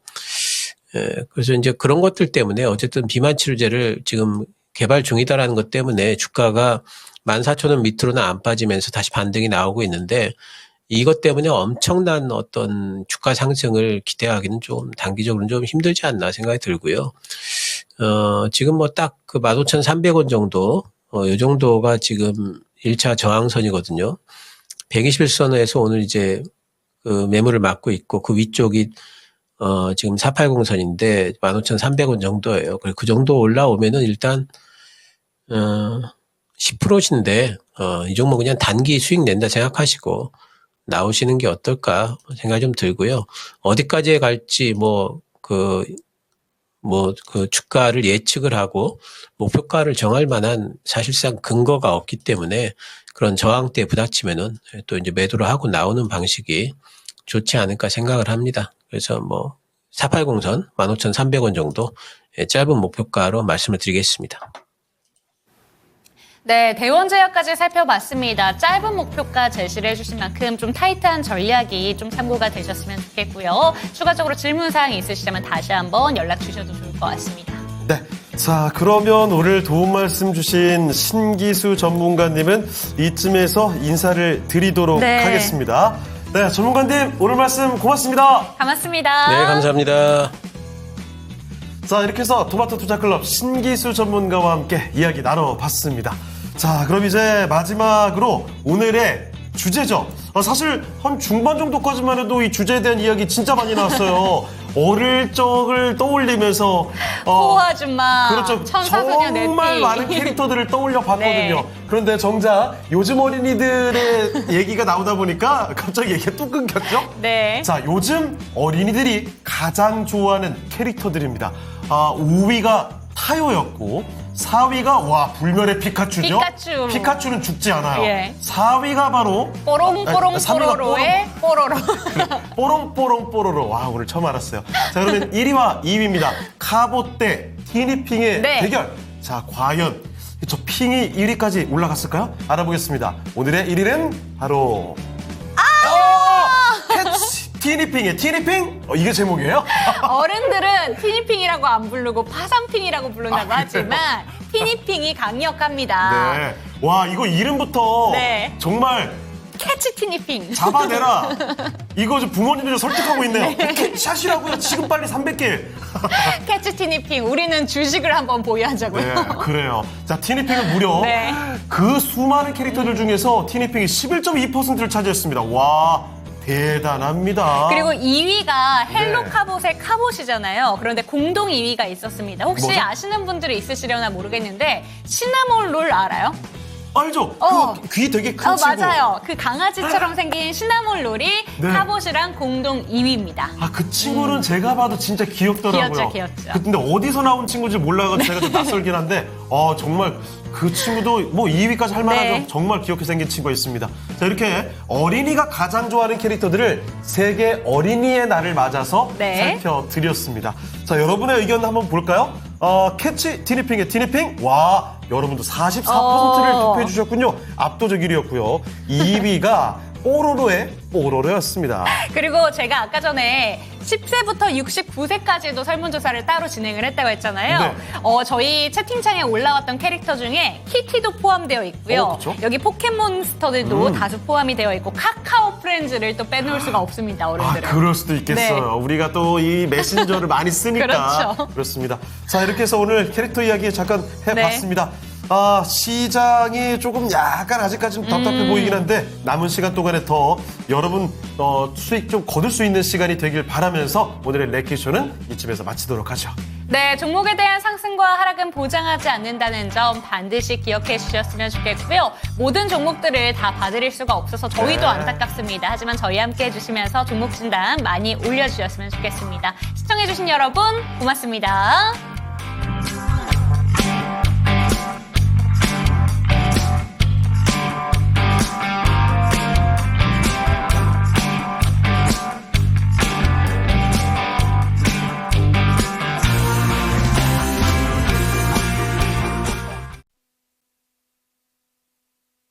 [SPEAKER 6] 그래서 이제 그런 것들 때문에 어쨌든 비만 치료제를 지금 개발 중이다라는 것 때문에 주가가 14,000원 밑으로는 안 빠지면서 다시 반등이 나오고 있는데 이것 때문에 엄청난 어떤 주가 상승을 기대하기는 좀 단기적으로는 좀 힘들지 않나 생각이 들고요. 지금 딱 그 15,300원 정도, 이 정도가 지금 1차 저항선이거든요. 121선에서 오늘 이제 그 매물을 막고 있고 그 위쪽이 지금 480선인데 15,300원 정도예요. 그 정도 올라오면은 일단 10%신데 이 종목 그냥 단기 수익 낸다 생각하시고 나오시는 게 어떨까 생각이 좀 들고요. 어디까지 갈지 뭐 그 주가를 예측을 하고 목표가를 정할 만한 사실상 근거가 없기 때문에 그런 저항대에 부닥치면은 또 이제 매도를 하고 나오는 방식이 좋지 않을까 생각을 합니다. 그래서 뭐 480선 15,300원 정도 짧은 목표가로 말씀을 드리겠습니다.
[SPEAKER 3] 네, 대원제약까지 살펴봤습니다. 짧은 목표가 제시를 해주신 만큼 좀 타이트한 전략이 좀 참고가 되셨으면 좋겠고요. 추가적으로 질문사항이 있으시다면 다시 한번 연락 주셔도 좋을 것 같습니다.
[SPEAKER 2] 네. 자, 그러면 오늘 도움 말씀 주신 신기수 전문가님은 이쯤에서 인사를 드리도록
[SPEAKER 3] 네.
[SPEAKER 2] 하겠습니다. 네, 전문가님 오늘 말씀 고맙습니다.
[SPEAKER 3] 고맙습니다.
[SPEAKER 6] 네, 감사합니다.
[SPEAKER 2] 자, 이렇게 해서 토마토 투자클럽 신기수 전문가와 함께 이야기 나눠봤습니다. 자, 그럼 이제 마지막으로 오늘의 주제죠. 사실 한 중반 정도까지만 해도 이 주제에 대한 이야기 진짜 많이 나왔어요. 어릴 적을 떠올리면서
[SPEAKER 3] 호아줌마,
[SPEAKER 2] 그렇죠.
[SPEAKER 3] 천사소녀 네티.
[SPEAKER 2] 정말 많은 캐릭터들을 떠올려 봤거든요.
[SPEAKER 3] 네.
[SPEAKER 2] 그런데 정작 요즘 어린이들의 얘기가 나오다 보니까 갑자기 얘기가 뚝 끊겼죠?
[SPEAKER 3] 네.
[SPEAKER 2] 자, 요즘 어린이들이 가장 좋아하는 캐릭터들입니다. 5위가 타요였고 4위가 와 불멸의 피카츄죠. 피카츄는 죽지 않아요.
[SPEAKER 3] 예.
[SPEAKER 2] 4위가 바로
[SPEAKER 3] 뽀롱뽀롱 뽀로로의 뽀로로.
[SPEAKER 2] 뽀롱뽀롱 뽀로로. 와, 오늘 처음 알았어요. 자, 그러면 1위와 2위입니다. 카보떼, 티니핑의
[SPEAKER 3] 네.
[SPEAKER 2] 대결. 자, 과연 저 핑이 1위까지 올라갔을까요? 알아보겠습니다. 오늘의 1위는 바로 캐치 티니핑의 티니핑? 이게 제목이에요?
[SPEAKER 3] 어른들은 티니핑이라고 안 부르고 파산핑이라고 부른다고 하지만 티니핑이 강력합니다.
[SPEAKER 2] 네. 와, 이거 이름부터
[SPEAKER 3] 네.
[SPEAKER 2] 정말
[SPEAKER 3] 캐치 티니핑.
[SPEAKER 2] 잡아내라. 이거 좀 부모님들 설득하고 있네요. 샷이라고요. 지금 빨리 300개.
[SPEAKER 3] 캐치 티니핑. 우리는 주식을 한번 보유하자고요.
[SPEAKER 2] 네, 그래요. 자, 티니핑은 무려
[SPEAKER 3] 네.
[SPEAKER 2] 그 수많은 캐릭터들 중에서 티니핑이 11.2%를 차지했습니다. 와, 대단합니다.
[SPEAKER 3] 그리고 2위가 헬로
[SPEAKER 2] 네.
[SPEAKER 3] 카봇의 카봇이잖아요. 그런데 공동 2위가 있었습니다. 혹시
[SPEAKER 2] 뭐죠?
[SPEAKER 3] 아시는 분들이 있으시려나 모르겠는데 시나몬 롤 알아요?
[SPEAKER 2] 알죠? 그 귀 되게 큰 친구.
[SPEAKER 3] 맞아요. 그 강아지처럼 생긴 시나몬 롤이
[SPEAKER 2] 네.
[SPEAKER 3] 카봇이랑 공동 2위입니다.
[SPEAKER 2] 아, 그 친구는 제가 봐도 진짜 귀엽더라고요.
[SPEAKER 3] 귀엽죠.
[SPEAKER 2] 근데 어디서 나온 친구인지 몰라가지고 제가 좀 낯설긴 한데, 정말 그 친구도 뭐 2위까지 할 만하죠.
[SPEAKER 3] 네.
[SPEAKER 2] 정말 귀엽게 생긴 친구가 있습니다. 자, 이렇게 어린이가 가장 좋아하는 캐릭터들을 세계 어린이의 날을 맞아서
[SPEAKER 3] 네.
[SPEAKER 2] 살펴드렸습니다. 자, 여러분의 의견 한번 볼까요? 캐치 티니핑의 티니핑. 와, 여러분도 44%를 투표해 주셨군요. 압도적 1위였고요. 2위가 뽀로로의 뽀로로였습니다.
[SPEAKER 3] 그리고 제가 아까 전에 10세부터 69세까지도 설문조사를 따로 진행을 했다고 했잖아요.
[SPEAKER 2] 네.
[SPEAKER 3] 저희 채팅창에 올라왔던 캐릭터 중에 키티도 포함되어 있고요.
[SPEAKER 2] 그쵸?
[SPEAKER 3] 여기 포켓몬스터들도 다수 포함이 되어 있고 카카오 프렌즈를 또 빼놓을 수가 없습니다. 어른들은.
[SPEAKER 2] 그럴 수도 있겠어요. 우리가 또 이 메신저를 많이 쓰니까.
[SPEAKER 3] 그렇죠.
[SPEAKER 2] 그렇습니다. 자, 이렇게 해서 오늘 캐릭터 이야기 잠깐 해봤습니다. 시장이 조금 약간 아직까지는 답답해 보이긴 한데 남은 시간 동안에 더 여러분 수익 좀 거둘 수 있는 시간이 되길 바라면서 오늘의 렉키쇼는 이쯤에서 마치도록 하죠.
[SPEAKER 3] 네, 종목에 대한 상승과 하락은 보장하지 않는다는 점 반드시 기억해 주셨으면 좋겠고요. 모든 종목들을 다 봐드릴 수가 없어서 저희도
[SPEAKER 2] 네.
[SPEAKER 3] 안타깝습니다. 하지만 저희 함께 해주시면서 종목 진단 많이 올려주셨으면 좋겠습니다. 시청해주신 여러분 고맙습니다.